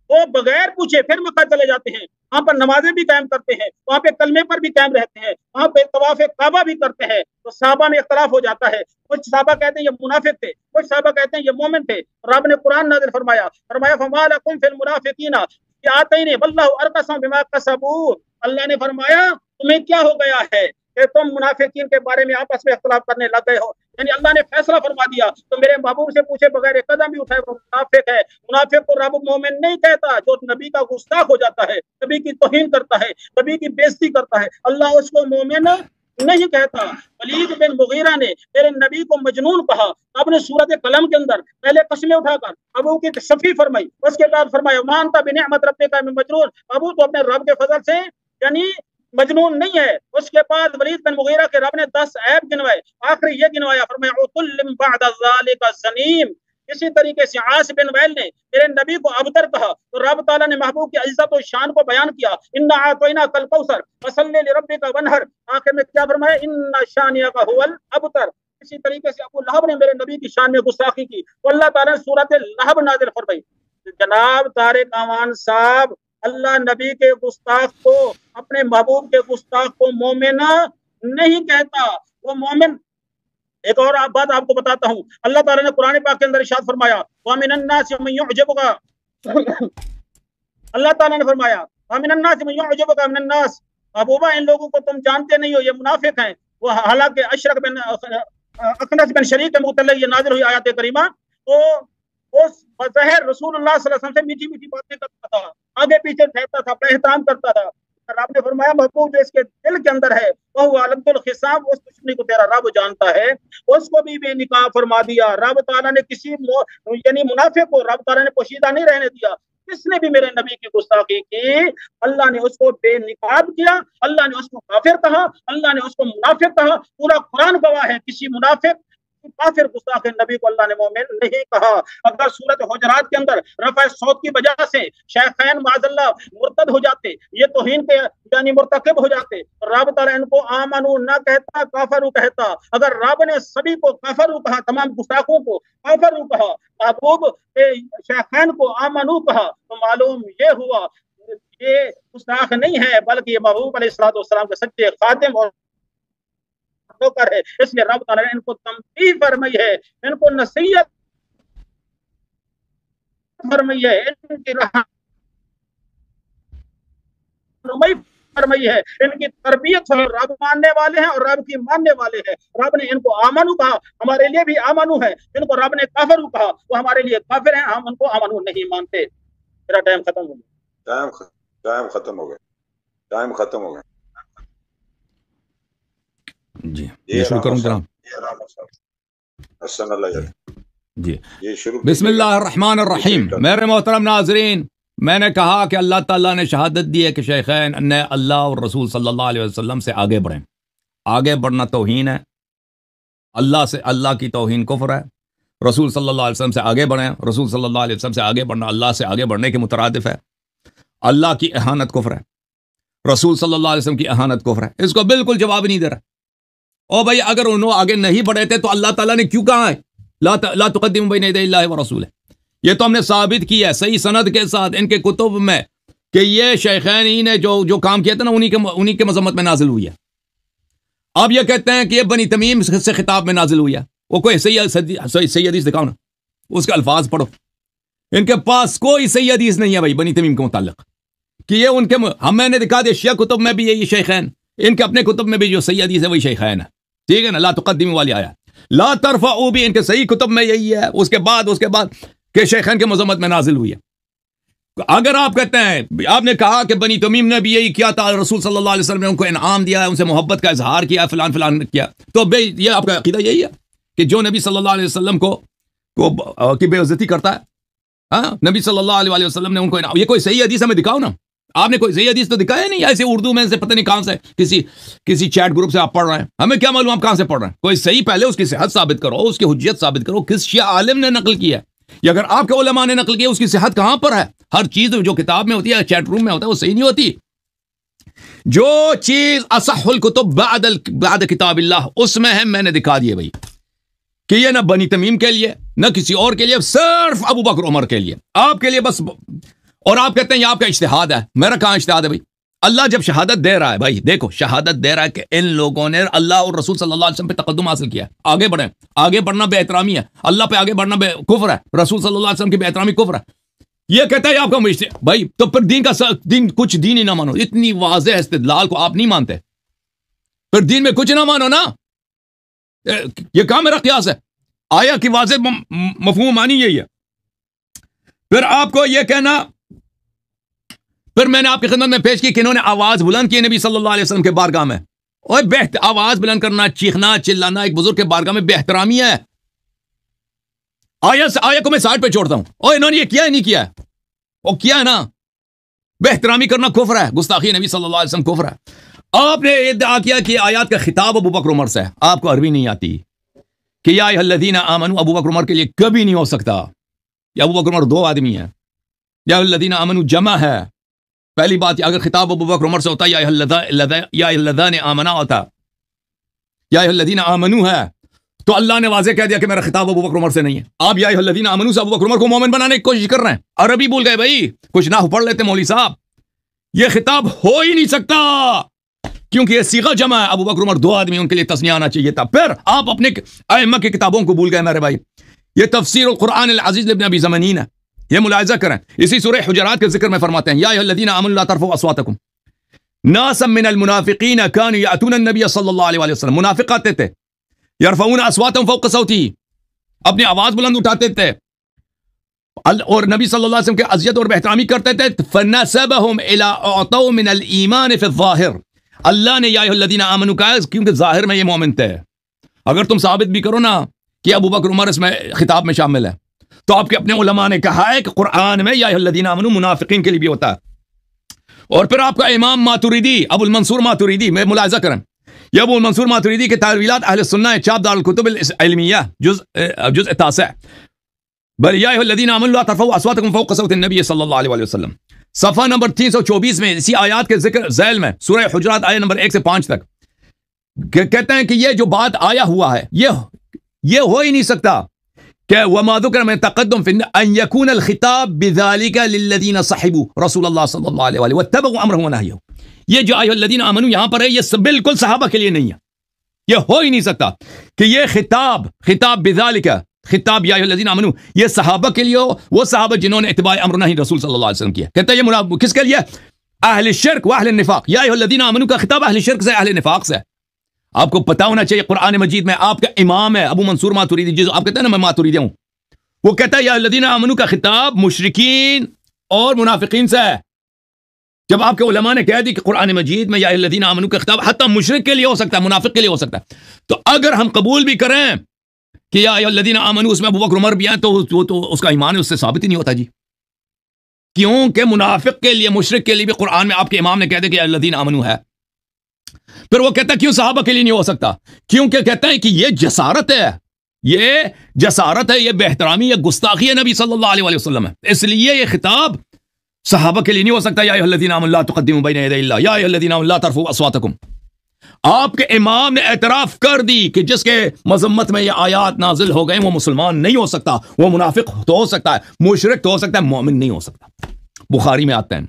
وہ بغیر پوچھے پھر مکہ چلے جاتے ہیں, وہاں پر نمازیں بھی قائم کرتے ہیں, وہاں پہ کلمے پر بھی قائم رہتے ہیں, وہاں پہ طواف کعبہ بھی کرتے ہیں. تو صحابہ میں اختلاف ہو جاتا ہے, کچھ صحابہ کہتے ہیں یہ منافق تھے, کچھ صحابہ کہتے ہیں یہ مومن تھے. رب نے قرآن نازل فرمایا فما لکم فی المنافقین فئتین واللہ ارکسہم بما کسبوا. اللہ نے فرمایا تمہیں کیا ہو گیا ہے کہ تم منافقین کے بارے میں آپس میں اختلاف کرنے لگ گئے ہو. یعنی اللہ نے فیصلہ فرما دیا تو میرے محبوب سے پوچھے بغیر ایک قدم بھی اٹھائے وہ منافق ہے. منافق کو رب مومن نہیں کہتا, جو نبی کا گستاخ ہو جاتا ہے, نبی کی توہین کرتا ہے, نبی کی بےزتی کرتا ہے, اللہ اس کو مومن نہیں کہتا. ولید بن مغیرہ نے میرے نبی کو مجنون کہا. اب نے سورۃ قلم کے اندر پہلے قسمیں اٹھا کر ابو کی تشفی فرمائی, اس کے بعد فرمایا ما انت بنعمت ربک مجنون, ابو تو اپنے رب کے فضل سے یعنی مجنون نہیں ہے. اس کے بعد ولید بن مغیرہ کے رب نے 10 عیب گنوائے, آخری یہ گنوایا فرمایا عتل بعد ذلک زنیم. اسی طریقے سے عاص بن وائل نے میرے نبی کو ابتر کہا تو رب تعالیٰ نے محبوب کی عزت و شان کو بیان کیا, انا اعطیناک الکوثر فصلی لربک وانحر. آخر میں کیا فرمایا ان شانئک هو الابتر. اسی طریقے سے ابو لہب نے میرے نبی کی شان میں گستاخی کی تو اللہ تعالیٰ نے سورۃ لہب نازل فرمائی. جناب طارق امان صاحب, اللہ نبی کے گستاخ کو, اپنے محبوب کے گستاخ کو مومن نہیں کہتا, وہ مومن. ایک اور بات آپ کو بتاتا ہوں, اللہ تعالیٰ نے قرآن پاک کے اندر ارشاد فرمایا وَمِنَ النَّاسِ مَن يُعْجِبُكَ, اللہ تعالیٰ نے فرمایا وَمِنَ النَّاسِ مَن يُعْجِبُكَ مِنَ النَّاسِ. محبوبہ ان لوگوں کو تم جانتے نہیں ہو, یہ منافق ہیں. وہ حالانکہ اشرک بن اخنس بن شریک کے متعلق یہ نازل ہوئی آیات کریمہ, تو اس بظاہر رسول اللہ صلی اللہ علیہ وسلم سے میٹھی میٹھی باتیں کرتا تھا, آگے پیچھے ٹھہرتا تھا, احترام کرتا تھا. رب نے فرمایا محبوب جو اس کے دل کے اندر ہے وہ علامت الخصام, اس دشمنی کو تیرا رب جانتا ہے, اس کو بھی بے نقاب فرما دیا. رب تعالیٰ نے کسی یعنی منافق کو رب تعالیٰ نے پوشیدہ نہیں رہنے دیا. کس نے بھی میرے نبی کی گستاخی کی اللہ نے اس کو بے نقاب کیا, اللہ نے اس کو کافر کہا, اللہ نے اس کو منافق کہا. پورا قرآن گواہ ہے کسی منافق کافر گستاخ نبی کو اللہ نے مومن نہیں کہا. اگر سورۃ حجرات کے اندر رفع صوت کی وجہ سے شیخین معاذ اللہ مرتد ہو جاتے, یہ توہین کے یعنی مرتکب ہو جاتے, رب تعالیٰ ان کو آمنو نہ کہتا, کافرو کہتا. اگر رب نے سبھی کو کافرو کہا, تمام گستاخوں کو کافرو کہا, محبوب شیخین کو آمنو کہا, تو معلوم یہ ہوا یہ گستاخ نہیں ہے بلکہ یہ محبوب علیہ الصلوۃ والسلام کے سچے خاتم اور ہے. اس لیے رب تعالیٰ نے ان کو تنبیہ فرمائی ہے, ان کو نصیحت فرمائی ہے, ان کی رہنمائی فرمائی ہے, ان کی تربیت ہے. رب ماننے والے ہیں اور رب کی ماننے والے ہیں. رب نے ان کو آمنو کہا, ہمارے لیے بھی آمنو ہے. ان کو رب نے کافر کہا, وہ ہمارے لیے کافر ہیں, ہم ان کو آمنو نہیں مانتے. میرا ٹائم ختم ہو گیا. ٹائم ختم ہو گیا. جی یہ شروع کروں جناب. جی بسم اللہ الرحمن الرحیم. میرے محترم ناظرین, میں نے کہا کہ اللہ تعالیٰ نے شہادت دی ہے کہ شیخین نے اللہ اور رسول صلی اللہ علیہ وسلم سے آگے بڑھیں. آگے بڑھنا توہین ہے. اللہ کی توہین کفر ہے. رسول صلی اللہ علیہ وسلم سے آگے بڑھیں. رسول صلی اللہ علیہ وسلم سے آگے بڑھنا اللہ سے آگے بڑھنے کے مترادف ہے. اللہ کی اہانت کفر ہے. رسول صلی اللہ علیہ وسلم کی اہانت کفر ہے. اس کو بالکل جواب نہیں دے رہا. او بھائی اگر انہوں آگے نہیں بڑھے تھے تو اللہ تعالیٰ نے کیوں کہا ہے لا تقدموا بین یدی اللہ ورسولہ؟ یہ تو ہم نے ثابت کیا ہے صحیح سند کے ساتھ ان کے کتب میں کہ یہ شیخین ہی نے جو کام کیا تھا نا انہی کے مذمت میں نازل ہوئی ہے. اب یہ کہتے ہیں کہ یہ بنی تمیم سے خطاب میں نازل ہوئی ہے. وہ کوئی صحیح حدیث دکھاؤ نا, اس کے الفاظ پڑھو. ان کے پاس کوئی صحیح حدیث نہیں ہے بھائی بنی تمیم کے متعلق کہ یہ ان کے میں نے دکھا دیا شیعہ کتب میں بھی یہی شیخین, ان کے اپنے کتب میں بھی جو صحیح حدیث ہے وہی شیخین ہے. ٹھیک ہے نا, لا تقدموا والی آیا, لا ترفعوا بھی ان کے صحیح کتب میں یہی ہے. اس کے بعد کہ شیخین کے مذمت میں نازل ہوئی ہے. اگر آپ کہتے ہیں آپ نے کہا کہ بنی تمیم نے بھی یہی کیا تھا, رسول صلی اللہ علیہ وسلم نے ان کو انعام دیا ہے, ان سے محبت کا اظہار کیا, فلان کیا, تو بھائی یہ آپ کا عقیدہ یہی ہے کہ جو نبی صلی اللہ علیہ وسلم کی بے عزتی کرتا ہے, ہاں نبی صلی اللہ علیہ وسلم نے ان کو انعام. یہ کوئی صحیح حدیث ہمیں دکھاؤ نا. آپ نے کوئی صحیح حدیث تو دکھایا نہیں, ایسے اردو میں سے پتہ نہیں کہاں سے کسی چیٹ گروپ سے آپ پڑھ رہے ہیں. ہمیں کیا معلوم آپ کہاں سے پڑھ رہے ہیں. کوئی صحیح پہلے اس کی صحت ثابت کرو, اس کی حجیت ثابت کرو, کس شیعہ عالم نے نقل کیا ہے, یا اگر آپ کے علماء نے نقل کیا اس کی صحت کہاں پر ہے. ہر چیز جو کتاب میں ہوتی ہے چیٹ روم میں ہوتا ہے وہ صحیح نہیں ہوتی. جو چیز اصح الکتب بعد کتاب اللہ اس میں ہے, میں نے دکھا دیے بھائی کہ یہ نہ بنی تمیم کے لیے نہ کسی اور کے لیے, صرف ابو بکر عمر کے لیے, آپ کے لیے بس. اور آپ کہتے ہیں یہ آپ کا اجتہاد ہے. میرا کہاں اجتہاد ہے بھائی. اللہ جب شہادت دے رہا ہے بھائی, دیکھو شہادت دے رہا ہے کہ ان لوگوں نے اللہ اور رسول صلی اللہ علیہ وسلم پہ تقدم حاصل کیا, آگے بڑھیں. آگے بڑھنا بے احترامی ہے, اللہ پہ آگے بڑھنا کفر ہے, رسول صلی اللہ علیہ وسلم کی بے احترامی کفر ہے. یہ کہتا ہے آپ کا اجتہاد بھائی, تو پھر کچھ دین ہی نہ مانو. اتنی واضح استدلال کو آپ نہیں مانتے, پھر دین میں کچھ نہ مانو نا. یہ کہاں میرا قیاس ہے. آیا کی واضح مفہوم مانی یہی ہے. پھر آپ کو یہ کہنا, پھر میں نے آپ کی خدمت میں پیش کی کہ انہوں نے آواز بلند کی نبی صلی اللہ علیہ وسلم کے بارگاہ میں. اور آواز بلند کرنا, چیخنا, چلانا ایک بزرگ کے بارگاہ میں بے احترامی ہے. آیا کو میں سائڈ پہ چھوڑتا ہوں. اور انہوں نے یہ کیا ہے نہیں کیا ہے, وہ کیا ہے نا. بے احترامی کرنا کفر ہے, گستاخی نبی صلی اللہ علیہ وسلم کفر ہے. آپ نے ادعا کیا کہ آیات کا خطاب ابو بکر عمر سے ہے. آپ کو عربی نہیں آتی کہ یا ایھا الذین آمنوا ابو بکر عمر کے لیے کبھی نہیں ہو سکتا. یا ابو بکر عمر دو آدمی ہیں, یا ایھا الذین آمنوا جمع ہے. پہلی بات, اگر خطاب ابو بکر عمر سے ہوتا یا ایھا الذین آمنا ہوتا, یا ایھا الذین آمنوا ہے, تو اللہ نے واضح کہہ دیا کہ میرا خطاب ابو بکر عمر سے نہیں ہے. آپ یا ایھا الذین آمنوا سے ابو بکر عمر کو مومن بنانے کی کوشش کر رہے ہیں. عربی بھول گئے بھائی, کچھ نہ پڑھ لیتے مولوی صاحب. یہ خطاب ہو ہی نہیں سکتا کیونکہ یہ صیغہ جمع ہے. ابو بکر عمر دو آدمی, ان کے لیے تثنیہ آنا چاہیے تھا. پھر آپ اپنے ائمہ کی کتابوں کو بھول گئے میرے بھائی. یہ تفسیر القرآن العزیز ابن ابی زمانین ہے, یہ ملاحظہ کریں. اسی سورہ حجرات کے ذکر میں فرماتے ہیں یا ایھا الذین آمنوا لا ترفعوا اصواتکم ناسا من المنافقین کانوا یاتون النبی صلی اللہ علیہ وسلم. منافق آتے تھے یرفعون اصواتهم فوق صوته, اپنی آواز بلند اٹھاتے تھے اور نبی صلی اللہ علیہ وسلم کی عزیت اور احترامی کرتے تھے. فنسبهم الى اعطوا من الايمان في الظاهر. اللہ نے یا ایھا الذین آمنوا کہا کیونکہ ظاہر میں یہ مومن تھے. اگر تم ثابت بھی کرو نا کہ ابو بکر عمر اس میں خطاب میں شامل ہے, تو آپ کے اپنے علماء نے کہا ہے کہ قرآن میں یا ایھا الذین آمنوا منافقین کے لیے بھی ہوتا ہے. اور پھر آپ کا امام ماتوریدی, ابو المنصور ماتوریدی, میں ملاحظہ کریں, یہ ابو المنصور ماتوریدی کے تاویلات اہل سنہ چاپ دار الکتب العلمیہ جزء 9 بل یا ایھا الذین آمنوا لا ترفعوا اصواتکم فوق صوت النبی صلی اللہ علیہ وسلم. صفحہ نمبر 324 میں اسی آیات کے ذکر ذیل میں سورہ حجرات آیت نمبر 1 سے 5 تک کہتے ہیں کہ یہ جو بات آیا ہوا ہے یہ ہو ہی نہیں سکتا کہ وما ذکر من تقدم فی ان یکون الخطاب بذلک للذین صحبوا رسول اللہ صلی اللہ علیہ وآلہ واتبعوا امرہ ونہیہ. یہ جو ایھا الذین آمنوا یہاں پر ہے یہ بالکل صحابہ کے لیے نہیں ہے. یہ ہو ہی نہیں سکتا کہ یہ خطاب بذلک, خطاب یا ایھا الذین آمنوا یہ صحابہ کے لیے ہو, وہ صحابہ جنہوں نے اتباع امر نہی رسول صلی اللہ علیہ وسلم کیا. کہتے ہیں یہ کس کے لیے؟ اہل شرک و اہل النفاق. یا ایھا الذین آمنوا کا خطاب اہل شرک سے اہل نفاق سے. آپ کو پتا ہونا چاہیے قرآن مجید میں آپ کا امام ہے ابو منصور ماتوریدی, جس آپ کہتے ہیں نا میں ماتوریدی ہوں, وہ کہتا ہے یا الذین آمنوا کا خطاب مشرکین اور منافقین سے ہے. جب آپ کے علماء نے کہہ دی کہ قرآن مجید میں یا الذین آمنوا کا خطاب حتی مشرک کے لیے ہو سکتا ہے, منافق کے لیے ہو سکتا ہے, تو اگر ہم قبول بھی کریں کہ یا الذین آمنوا اس میں ابو بکر عمر بھی ہیں تو اس کا ایمان اس سے ثابت ہی نہیں ہوتا جی. کیونکہ منافق کے لیے، مشرک کے لیے بھی قرآن میں آپ کے امام نے کہہ دیا کہ الذین آمنوا ہے. پھر وہ کہتا ہے کیوں صحابہ کے لیے نہیں ہو سکتا؟ کیونکہ کہتا ہے کہ یہ جسارت ہے، یہ جسارت ہے، یہ بے احترامی، یہ گستاخی ہے نبی صلی اللہ علیہ وسلم ہے. اس لیے یہ خطاب صحابہ کے لیے نہیں ہو سکتا. یا ایھا الذین آمنوا لا تقدموا بین یدی اللہ، یا ایھا الذین آمنوا لا ترفعوا اصواتکم. آپ کے امام نے اعتراف کر دی کہ جس کے مذمت میں یہ آیات نازل ہو گئے وہ مسلمان نہیں ہو سکتا، وہ منافق تو ہو سکتا ہے، مشرک تو ہو سکتا ہے، مومن نہیں ہو سکتا. بخاری میں آتے ہیں،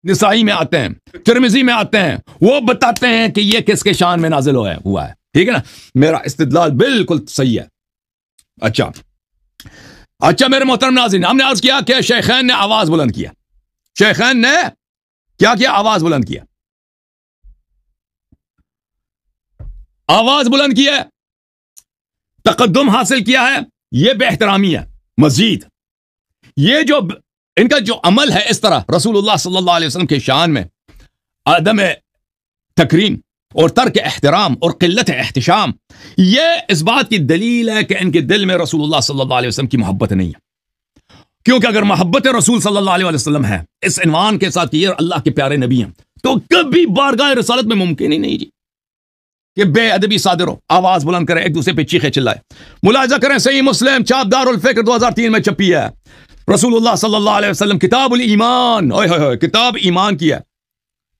نسائی میں آتے ہیں، ترمذی میں آتے ہیں، وہ بتاتے ہیں کہ یہ کس کے شان میں نازل ہوا ہے. ٹھیک ہے نا، میرا استدلال بالکل صحیح ہے. اچھا میرے محترم ناظرین، ہم نے عرض کیا کہ شیخین نے آواز بلند کیا. شیخین نے کیا کیا؟ آواز بلند کیا، آواز بلند کیا، تقدم حاصل کیا ہے. یہ بے احترامی ہے. مزید یہ جو ان کا جو عمل ہے اس طرح رسول اللہ صلی اللہ علیہ وسلم کے شان میں عدم تکریم اور ترک احترام اور قلت احتشام، یہ اس بات کی دلیل ہے کہ ان کے دل میں رسول اللہ صلی اللہ علیہ وسلم کی محبت نہیں ہے. کیونکہ اگر محبت رسول صلی اللہ علیہ وسلم ہے اس عنوان کے ساتھ کہ یہ اللہ کے پیارے نبی ہیں، تو کبھی بارگاہ رسالت میں ممکن ہی نہیں جی کہ بے ادبی صادر ہو، آواز بلند کرے، ایک دوسرے پہ چیخے چلائے. ملاحظہ کریں، صحیح مسلم چاپ دار الفکر 2003 میں چھپی ہے. رسول اللہ صلی اللہ علیہ وسلم کتاب الایمان، اوئے ہوئے ہوئے، کتاب ایمان کیا.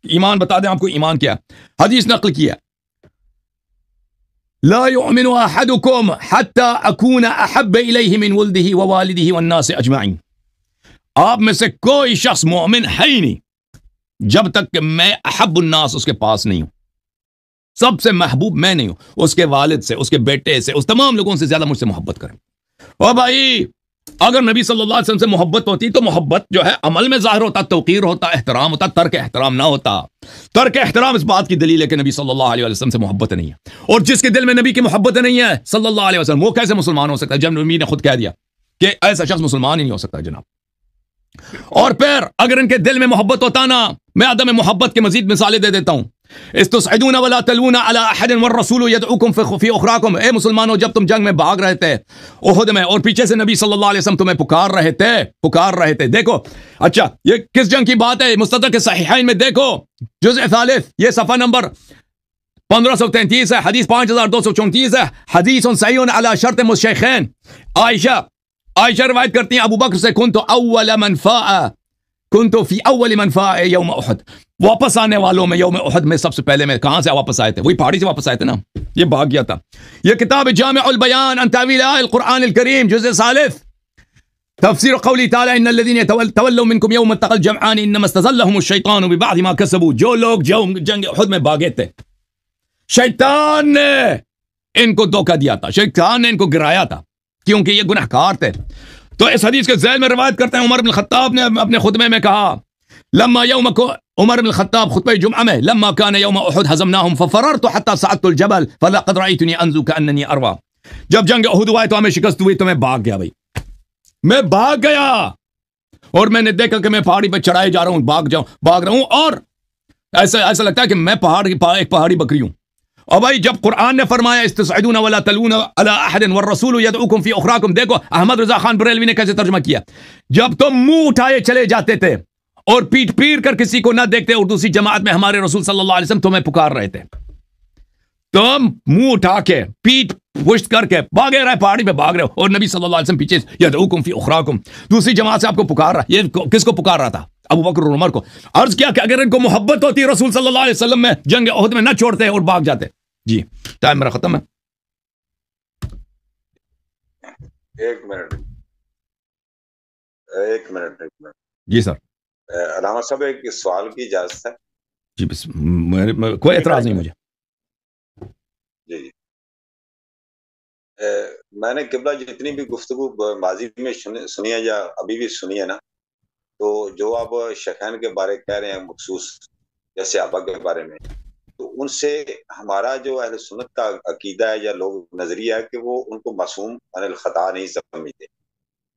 ایمان بتا دیں آپ کو ایمان کیا. حدیث نقل کیا، لا يؤمن احدكم حتى اكون احب اليه من ولده ووالده والناس اجمعين. آپ میں سے کوئی شخص مومن ہے ہی نہیں جب تک کہ میں احب الناس اس کے پاس نہیں ہوں، سب سے محبوب میں نہیں ہوں، اس کے والد سے، اس کے بیٹے سے، اس تمام لوگوں سے زیادہ مجھ سے محبت کریں. اور بھائی اگر نبی صلی اللہ علیہ وسلم سے محبت ہوتی تو محبت جو ہے عمل میں ظاہر ہوتا، توقیر ہوتا، احترام ہوتا، ترک احترام نہ ہوتا. ترک احترام اس بات کی دلیل ہے کہ نبی صلی اللہ علیہ وسلم سے محبت نہیں ہے. اور جس کے دل میں نبی کی محبت نہیں ہے صلی اللہ علیہ وسلم، وہ کیسے مسلمان ہو سکتا ہے جب نبی نے خود کہہ دیا کہ ایسا شخص مسلمان ہی نہیں ہو سکتا جناب. اور پھر اگر ان کے دل میں محبت ہوتا نا، میں عدم محبت کے مزید مثالیں دے دیتا ہوں. استصعدون ولا تلون على احد والرسول يدعوكم في اخراكم. اے مسلمانوں، جب تم جنگ میں بھاگ رہے تھے احد میں اور پیچھے سے نبی صلی اللہ علیہ وسلم تمہیں پکار رہے تھے. دیکھو اچھا یہ کس جنگ کی بات ہے؟ مستدرک صحیحین میں دیکھو، جزء ثالث، یہ صفحہ نمبر 1533 ہے، حدیث 5234 ہے. حدیث صحیح علی شرط الشیخین. عائشہ روایت کرتی ہیں ابو بکر سے، كنت فی اول من فاء یوم احد. واپس آنے والوں میں یوم احد میں سب سے پہلے میں کہاں سے واپس آئے تھے؟ وہی پہاڑی سے واپس آئے تھے نا، یہ بھاگ گیا تھا. یہ کتاب جامع البیان عن تاویل القرآن الکریم، جزء ثالث، تفسیر قولی تعالی ان الذین تولوا منکم یوم التقى الجمعان انما استزلهم الشیطان ببعض ما کسبوا. جو لوگ جنگ احد میں بھاگے تھے، شیطان نے ان کو دھوکہ دیا تھا، شیطان نے ان کو گرایا تھا کیونکہ یہ گناہ کار تھے. تو اس حدیث کے ذیل میں روایت کرتے ہیں عمر بن الخطاب نے اپنے خطبے میں کہا، عمر بن الخطاب خطبہ جمعہ میں، لما كان يوم احد هزمناهم ففررت حتى صعدت الجبل فلقد رايتني انزو كانني اروى. جب جنگ احد ہوا تو ہمیں شکست ہوئی تو میں بھاگ گیا، بھائی میں بھاگ گیا اور میں نے دیکھا کہ میں پہاڑی پہ چڑھائے جا رہا ہوں، بھاگ رہا ہوں اور ایسا لگتا ہے کہ میں ایک پہاڑی بکری ہوں. اور بھائی جب قرآن نے فرمایا استصعدون ولا تلون على احد والرسول يدعوكم في اخراكم، دیکھو احمد رضا خان بریلوی نے کیسے ترجمہ کیا، جب تم منہ اٹھائے چلے جاتے تھے اور پیٹ پیر کر کسی کو نہ دیکھتے اور دوسری جماعت میں ہمارے رسول صلی اللہ علیہ وسلم تمہیں پکار رہے تھے، تم منہ اٹھا کے پیٹ پشت کر کے بھاگے رہے، پہاڑی پہ بھاگ رہے ہو اور نبی صلی اللہ علیہ وسلم پیچھے یدعوکم فی اخراکم، دوسری جماعت سے آپ کو پکار رہا. یہ کس کو پکار رہا تھا؟ ابو بکر اور عمر کو. عرض کیا کہ اگر ان کو محبت ہوتی رسول صلی اللہ علیہ وسلم میں جنگ احد میں نہ چھوڑتے اور بھاگ جاتے. جی ٹائم میرا ختم ہے. ایک منٹ جی سر. علامہ صاحب ایک سوال کی اجازت ہے؟ جی بس کوئی اعتراض نہیں مجھے. جی میں نے قبلہ جتنی بھی گفتگو ماضی میں سنی ہے یا ابھی بھی سنی ہے نا، تو جو آپ شیخین کے بارے کہہ رہے ہیں مخصوص یا صحابہ کے بارے میں، تو ان سے ہمارا جو اہل سنت کا عقیدہ ہے یا لوگ نظریہ ہے کہ وہ ان کو معصوم عن الخطا نہیں سمجھتے،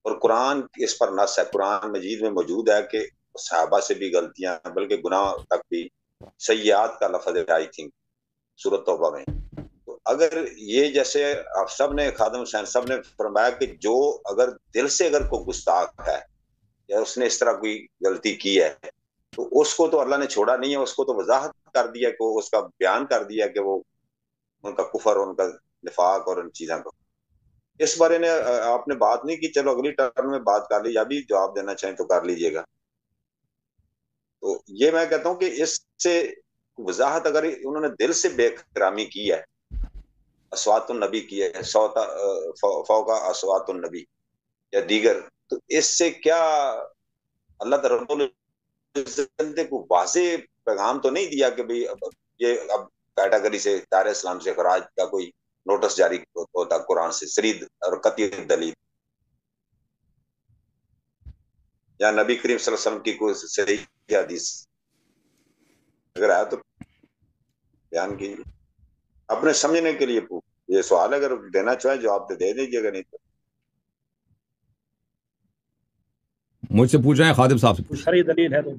اور قرآن اس پر نص ہے، قرآن مجید میں موجود ہے کہ صحابہ سے بھی غلطیاں بلکہ گناہ تک بھی سیئات کا لفظ ہے آئی تھنک سورۃ توبہ میں. تو اگر یہ جیسے آپ سب نے خادم حسین صاحب نے فرمایا کہ جو اگر دل سے اگر کوئی گستاخ ہے یا اس نے اس طرح کوئی غلطی کی ہے، تو اس کو تو اللہ نے چھوڑا نہیں ہے، اس کو تو وضاحت کر دیا کہ وہ اس کا بیان کر دیا کہ وہ ان کا کفر، ان کا نفاق اور ان چیزوں کو. اس بارے میں آپ نے بات نہیں کی، چلو اگلی ٹرم میں بات کر لی، یا بھی جواب دینا چاہیں تو کر لیجئے گا. تو یہ میں کہتا ہوں کہ اس سے وضاحت اگر انہوں نے دل سے بے احترامی کی ہے، اصوات النبی کی ہے، فوقا اصوات النبی یا دیگر، تو اس سے کیا اللہ تعالی کو واضح پیغام تو نہیں دیا کہ بھئی یہ اب کیٹیگری سے دائرہ اسلام سے خراج کا کوئی نوٹس جاری ہوتا قرآن سے سرید اور قطعی دلیل، یا نبی کریم صلی اللہ علیہ وسلم کی کوئی صحیح حدیث اگر آیا تو بیان کیجیے اپنے سمجھنے کے لیے. یہ سوال اگر دینا چاہیں جواب تو دے دیجیے گا، نہیں تو مجھ سے پوچھ رہے ہیں، خادم صاحب سے صحیح دلیل ہے تو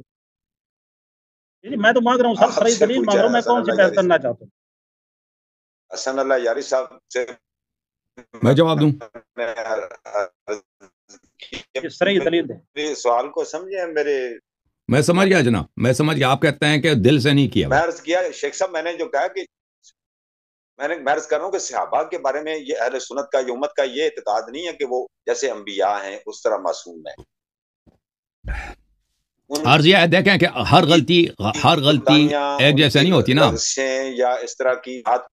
میں تو مانگ رہا ہوں سر، صحیح دلیل مانگ رہا ہوں، میں کون سی بحث کرنا چاہتا ہوں. حسن اللہ یاری صاحب سے میں جواب دوں؟ صحیح دلیل دیں. سوال کو سمجھے میرے. میں سمجھ گیا جناب، میں سمجھ گیا. آپ کہتے ہیں کہ دل سے نہیں کیا. میں عرض کیا شیخ صاحب، میں نے جو کہا کہ میں عرض کر رہا ہوں کہ صحابہ کے بارے میں یہ اہل سنت کا، یہ امت کا یہ اعتقاد نہیں ہے کہ وہ جیسے انبیاء ہیں اس طرح معصوم ہیں. عرض یہ ہے دیکھیں کہ ہر غلطی ایک جیسے نہیں ہوتی نا. یا اس طرح کی بات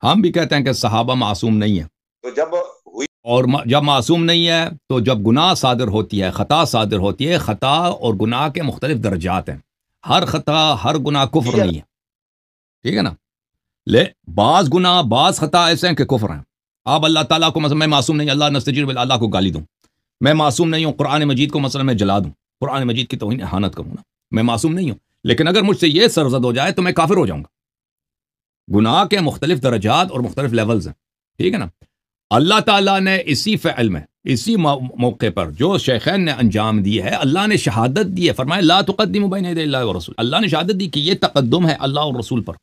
ہم بھی کہتے ہیں کہ صحابہ معصوم نہیں ہیں، تو جب ہوئی اور جب معصوم نہیں ہے تو جب گناہ صادر ہوتی ہے، خطا صادر ہوتی ہے، خطا اور گناہ کے مختلف درجات ہیں. ہر خطا، ہر گناہ کفر نہیں ہے، ٹھیک ہے نا. بعض گناہ، بعض خطا ایسے ہیں کہ کفر ہیں. آپ اللہ تعالیٰ کو مثلا میں معصوم نہیں، اللہ نستجیر باللہ، اللہ کو گالی دوں، میں معصوم نہیں ہوں. قرآن مجید کو مثلا میں جلا دوں، قرآن مجید کی توہین اہانت کروں نا، میں معصوم نہیں ہوں. لیکن اگر مجھ سے یہ سرزد ہو جائے تو میں کافر ہو جاؤں گا. گناہ کے مختلف درجات اور مختلف لیولز ہیں، ٹھیک ہے نا. اللہ تعالیٰ نے اسی فعل میں، اسی موقع پر جو شیخین نے انجام دی ہے، اللہ نے شہادت دی ہے، فرمایا لا تقدموا بین یدی اللہ ورسول. اللہ نے شہادت دی کہ یہ تقدم ہے اللہ اور رسول پر.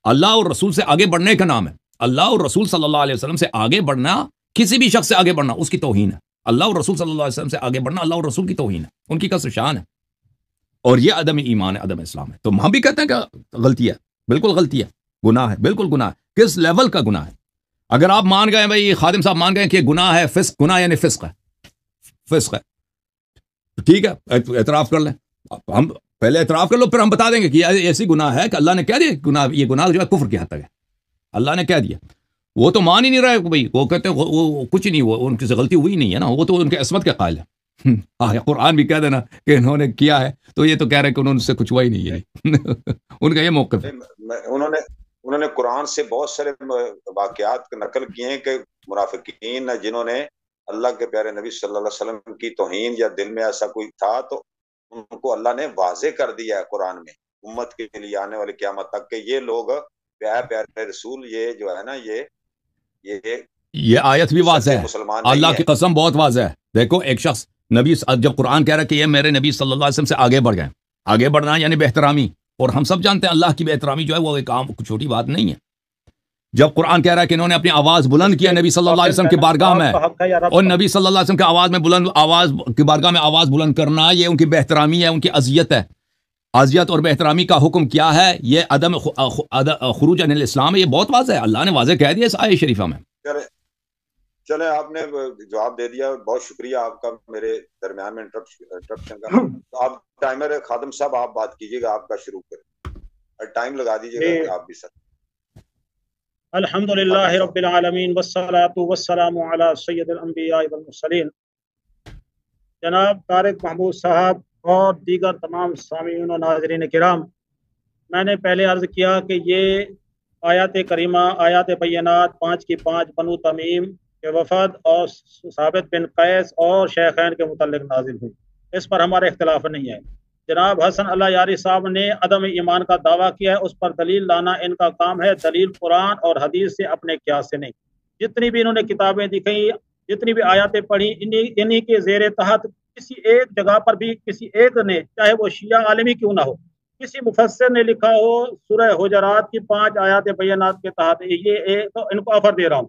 اللہ اور رسول سے آگے بڑھنے کا نام ہے. اللہ اور رسول صلی اللہ علیہ وسلم سے آگے بڑھنا، کسی بھی شخص سے آگے بڑھنا اس کی توہین ہے. اللہ اور رسول صلی اللہ علیہ وسلم سے آگے بڑھنا اللہ اور رسول کی توہین ہے، ان کی کسر شان ہے، اور یہ عدم ایمان ہے، عدم اسلام ہے. تو ہم بھی کہتے ہیں کہ غلطی ہے، بالکل غلطی ہے، گناہ ہے، بالکل گناہ ہے. کس لیول کا گناہ ہے؟ اگر آپ مان گئے، بھائی خادم صاحب مان گئے کہ گناہ ہے، فسق، گناہ یعنی فسق ہے، فسق ہے، ٹھیک ہے، اعتراف کر لیں. ہم پہلے اعتراف کر لو، پھر ہم بتا دیں گے کہ ایسی گناہ ہے کہ اللہ نے کہہ دیا گناہ، یہ گناہ جو ہے کفر کی حد تک ہے، اللہ نے کہہ دیا. وہ تو مان ہی نہیں رہے بھائی، وہ کہتے ہیں وہ کچھ نہیں ہوا، ان کی سے غلطی ہوئی نہیں ہے نا، وہ تو ان کے عصمت کے قائل ہے. قرآن بھی کہہ دینا کہ انہوں نے کیا ہے تو یہ تو کہہ رہے کہ انہوں سے کچھ ہوا ہی نہیں ہے. ان کا یہ موقف ہے. انہوں نے قرآن سے بہت سارے واقعات نقل کیے ہیں کہ منافقین جنہوں نے اللہ کے پیارے نبی صلی اللہ علیہ وسلم کی توہین یا دل میں ایسا کوئی تھا تو ان کو اللہ نے واضح کر دیا ہے قرآن میں امت کے لیے آنے والے قیامت تک کہ یہ لوگ پیارے رسول، یہ جو ہے نا یہ آیت بھی واضح ہے، اللہ کی قسم بہت واضح ہے. دیکھو ایک شخص نبی جب قرآن کہہ رہا ہے کہ یہ میرے نبی صلی اللہ علیہ وسلم سے آگے بڑھ گئے، آگے بڑھنا یعنی بے احترامی، اور ہم سب جانتے ہیں اللہ کی بے احترامی جو ہے وہ ایک عام چھوٹی بات نہیں ہے. جب قرآن کہہ رہا ہے کہ انہوں نے اپنی آواز بلند کیا نبی صلی اللہ علیہ وسلم کی بارگاہ میں، اور نبی صلی اللہ علیہ وسلم کی آواز کی بارگاہ میں آواز بلند کرنا یہ ان کی بے احترامی ہے، ان کی اذیت ہے. اذیت اور بے احترامی کا حکم کیا ہے؟ یہ عدم خروج عن الاسلام ہے. یہ بہت واضح ہے، اللہ نے واضح کہہ دیا اس آیت شریفہ میں. چلیں آپ نے جواب دے دیا، بہت شکریہ آپ کا میرے درمیان میں انٹرپشن کا. آپ ٹائمر خادم صاحب آپ بات کیجیے گا، آپ کا شروع کریں، ٹائم لگا دیجیے گا آپ بھی سر. الحمدللہ رب العالمین والصلاة والسلام علی سید الانبیاء والمرسلین. جناب طارق محمود صاحب اور دیگر تمام سامعین و ناظرین کرام، میں نے پہلے عرض کیا کہ یہ آیات کریمہ، آیات بینات 5 کی 5 بنو تمیم کے وفد اور ثابت بن قیس اور شیخین کے متعلق نازل ہوئی. اس پر ہمارا اختلاف نہیں ہے. جناب حسن اللہ یاری صاحب نے عدم ایمان کا دعویٰ کیا ہے، اس پر دلیل لانا ان کا کام ہے، دلیل قرآن اور حدیث سے اپنے قیاس سے نہیں. جتنی بھی انہوں نے کتابیں دکھائیں، جتنی بھی آیاتیں پڑھی، انہی کے زیر تحت کسی ایک جگہ پر بھی کسی ایک نے، چاہے وہ شیعہ عالمی کیوں نہ ہو، کسی مفسر نے لکھا ہو سورہ حجرات کی 5 آیات بینات کے تحت یہ تو ان کو آفر دے رہا ہوں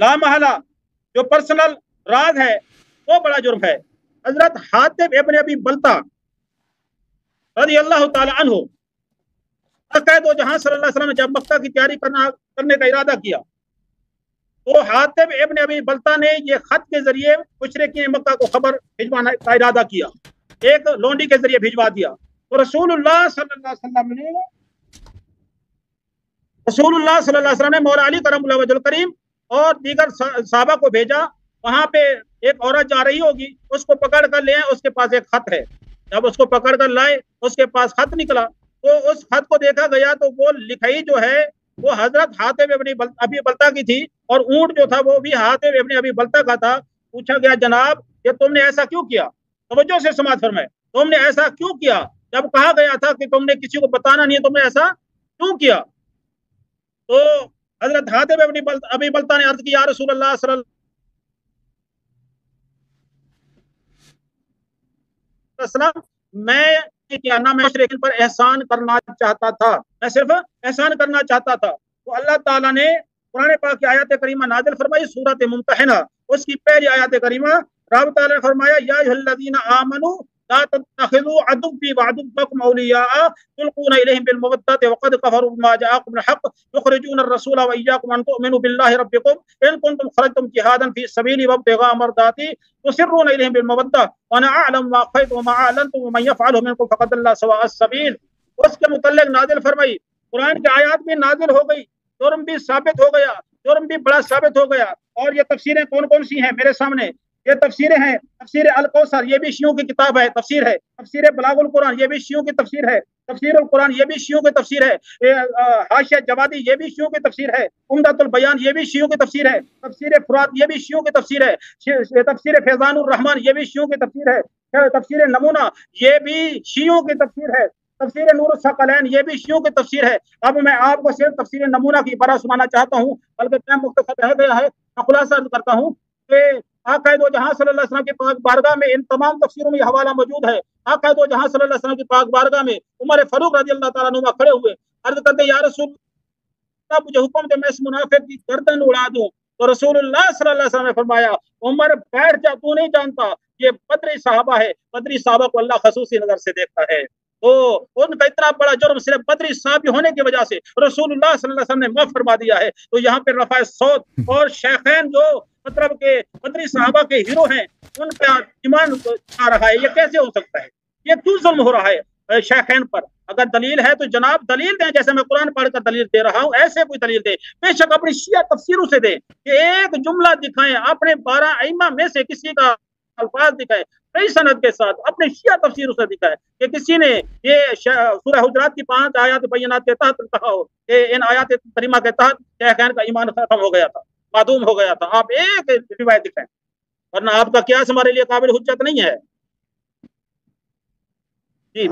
لا محالہ جو پرسنل راز ہے وہ بڑا جرم ہے۔ حضرت حاتب ابن ابی بلتا رضی اللہ تعالی عنہ عقائد و جہاں صلی اللہ علیہ وسلم نے جب مکہ کی تیاری کرنے کا ارادہ کیا تو حاتب ابن ابی بلتا نے یہ خط کے ذریعے مشرکین مکہ کو خبر بھجوانے کا ارادہ کیا، ایک لونڈی کے ذریعے بھجوا دیا۔ تو رسول اللہ صلی اللہ علیہ وسلم نے مولا علی کرم اللہ وجہ الکریم اور دیگر صحابہ کو بھیجا، وہاں پہ ایک عورت جا رہی ہوگی، اس کو پکڑ کر لے آئے، اس کے پاس ایک خط ہے۔ جب اس کو پکڑ کر لائے اس کے پاس خط نکلا تو اس خط کو دیکھا گیا تو وہ لکھائی جو ہے وہ حضرت حاتب ابن ابی بلتا کی تھی، اور اونٹ جو تھا وہ بھی حاتب ابن ابی بلتا کا تھا۔ پوچھا گیا جناب کہ تم نے ایسا کیوں کیا؟ توجہ سے سماعت فرمائے، تم نے ایسا کیوں کیا؟ جب کہا گیا تھا کہ تم نے کسی کو بتانا نہیں ہے، تم نے ایسا کیوں کیا؟ تو حضرت حاتب ابن ابی بلتا نے عرض کی یا رسول اللہ صلی اللہ علیہ وسلم، میں مشرکین پر احسان کرنا چاہتا تھا، میں صرف احسان کرنا چاہتا تھا۔ تو اللہ تعالیٰ نے قرآن پاک کی آیات کریمہ نازل فرمائی، سورۃ ممتحنہ، اس کی پہلی آیات کریمہ رب تعالیٰ نے فرمایا یا ایھا الذین آمنوا لا تتخذوا عدوی وعدوکم اولیاء تلقون الیہم بالمودۃ وقد کفروا بما جاءکم من الحق یخرجون الرسول وایاکم ان تؤمنوا باللہ ربکم ان کنتم خرجتم جہادا فی سبیلی وابتغاء مرضاتی تسرون الیہم بالمودۃ وانا اعلم ما اخفیتم وما اعلنتم ومن یفعلہ منکم فقد ضل سواء السبیل۔ اس کے متعلق نازل فرمائی، قرآن کی آیات بھی نازل ہو گئی، جرم بھی ثابت ہو گیا، جرم بھی بڑا ثابت ہو گیا۔ اور یہ تفسیریں کون کون سی ہیں میرے سامنے؟ یہ تفسیریں ہیں، تفسیر الکوثر یہ بھی شیعوں کی کتاب ہے، تفسیر ہے، تفسیر بلاغ القرآن یہ بھی شیعوں کی تفسیر ہے، تفسیر القرآن یہ بھی شیعوں کی تفسیر ہے، حاشیہ جوادی یہ بھی شیعوں کی تفسیر ہے، عمدۃ البیان یہ بھی شیعوں کی تفسیر ہے، تفسیر فرات یہ بھی شیعوں کی تفسیر ہے، تفسیر فیضان الرحمن یہ بھی شیعوں کی تفسیر ہے، تفسیر نمونہ یہ بھی شیعوں کی تفسیر ہے، تفسیر نور الثقلین یہ بھی شیعوں کی تفسیر ہے۔ اب میں آپ کو صرف تفسیر نمونہ کی عبارت سنانا چاہتا ہوں، بلکہ ٹائم مختصر رہ گیا ہے، میں خلاصہ کرتا ہوں کہ آقا دو جہاں صلی اللہ علیہ وسلم کی پاک بارگاہ میں ان تمام تفسیروں میں یہ حوالہ موجود ہے۔ آقا دو جہاں صلی اللہ علیہ وسلم کی پاک بارگاہ میں عمر فاروق رضی اللہ تعالیٰ عنہ کھڑے ہوئے، عرض کرتے یا رسول اللہ مجھے حکم دے میں اس منافق کی گردن اڑا دوں۔ تو رسول اللہ صلی اللہ علیہ وسلم نے فرمایا عمر بیٹھ جا، تو نہیں جانتا یہ بدری صحابہ ہے، بدری صحابہ کو اللہ خصوصی نظر سے دیکھتا ہے۔ تو ان کا اتنا بڑا جرم صرف بدری صحابی ہونے کی وجہ سے رسول اللہ صلی اللہ علیہ وسلم نے معاف فرما دیا ہے۔ تو یہاں پہ رفع صوت اور شیخین جو مطلب کہ بدری صحابہ کے ہیرو ہیں ان کا ایمان آ رہا ہے، یہ کیسے ہو سکتا ہے؟ یہ کیوں ظلم ہو رہا ہے شیخین پر؟ اگر دلیل ہے تو جناب دلیل دیں، جیسے میں قرآن پڑھ کر دلیل دے رہا ہوں ایسے کوئی دلیل دیں، بے شک اپنی شیعہ تفسیروں سے دیں کہ ایک جملہ دکھائیں، اپنے 12 ائمہ میں سے کسی کا الفاظ دکھائیں صحیح سند کے ساتھ، اپنے شیعہ تفسیروں سے دکھائیں کہ کسی نے یہ سورہ حجرات کی 5 آیات بینات کے تحت کہا ہو کہ ان آیات کریمہ کے تحت شیخین کا ایمان ختم ہو گیا تھا، معدوم ہو گیا تھا۔ آپ ایک روایت دکھائیں، ورنہ آپ کا قیاس ہمارے لیے قابل حجت نہیں ہے۔ جی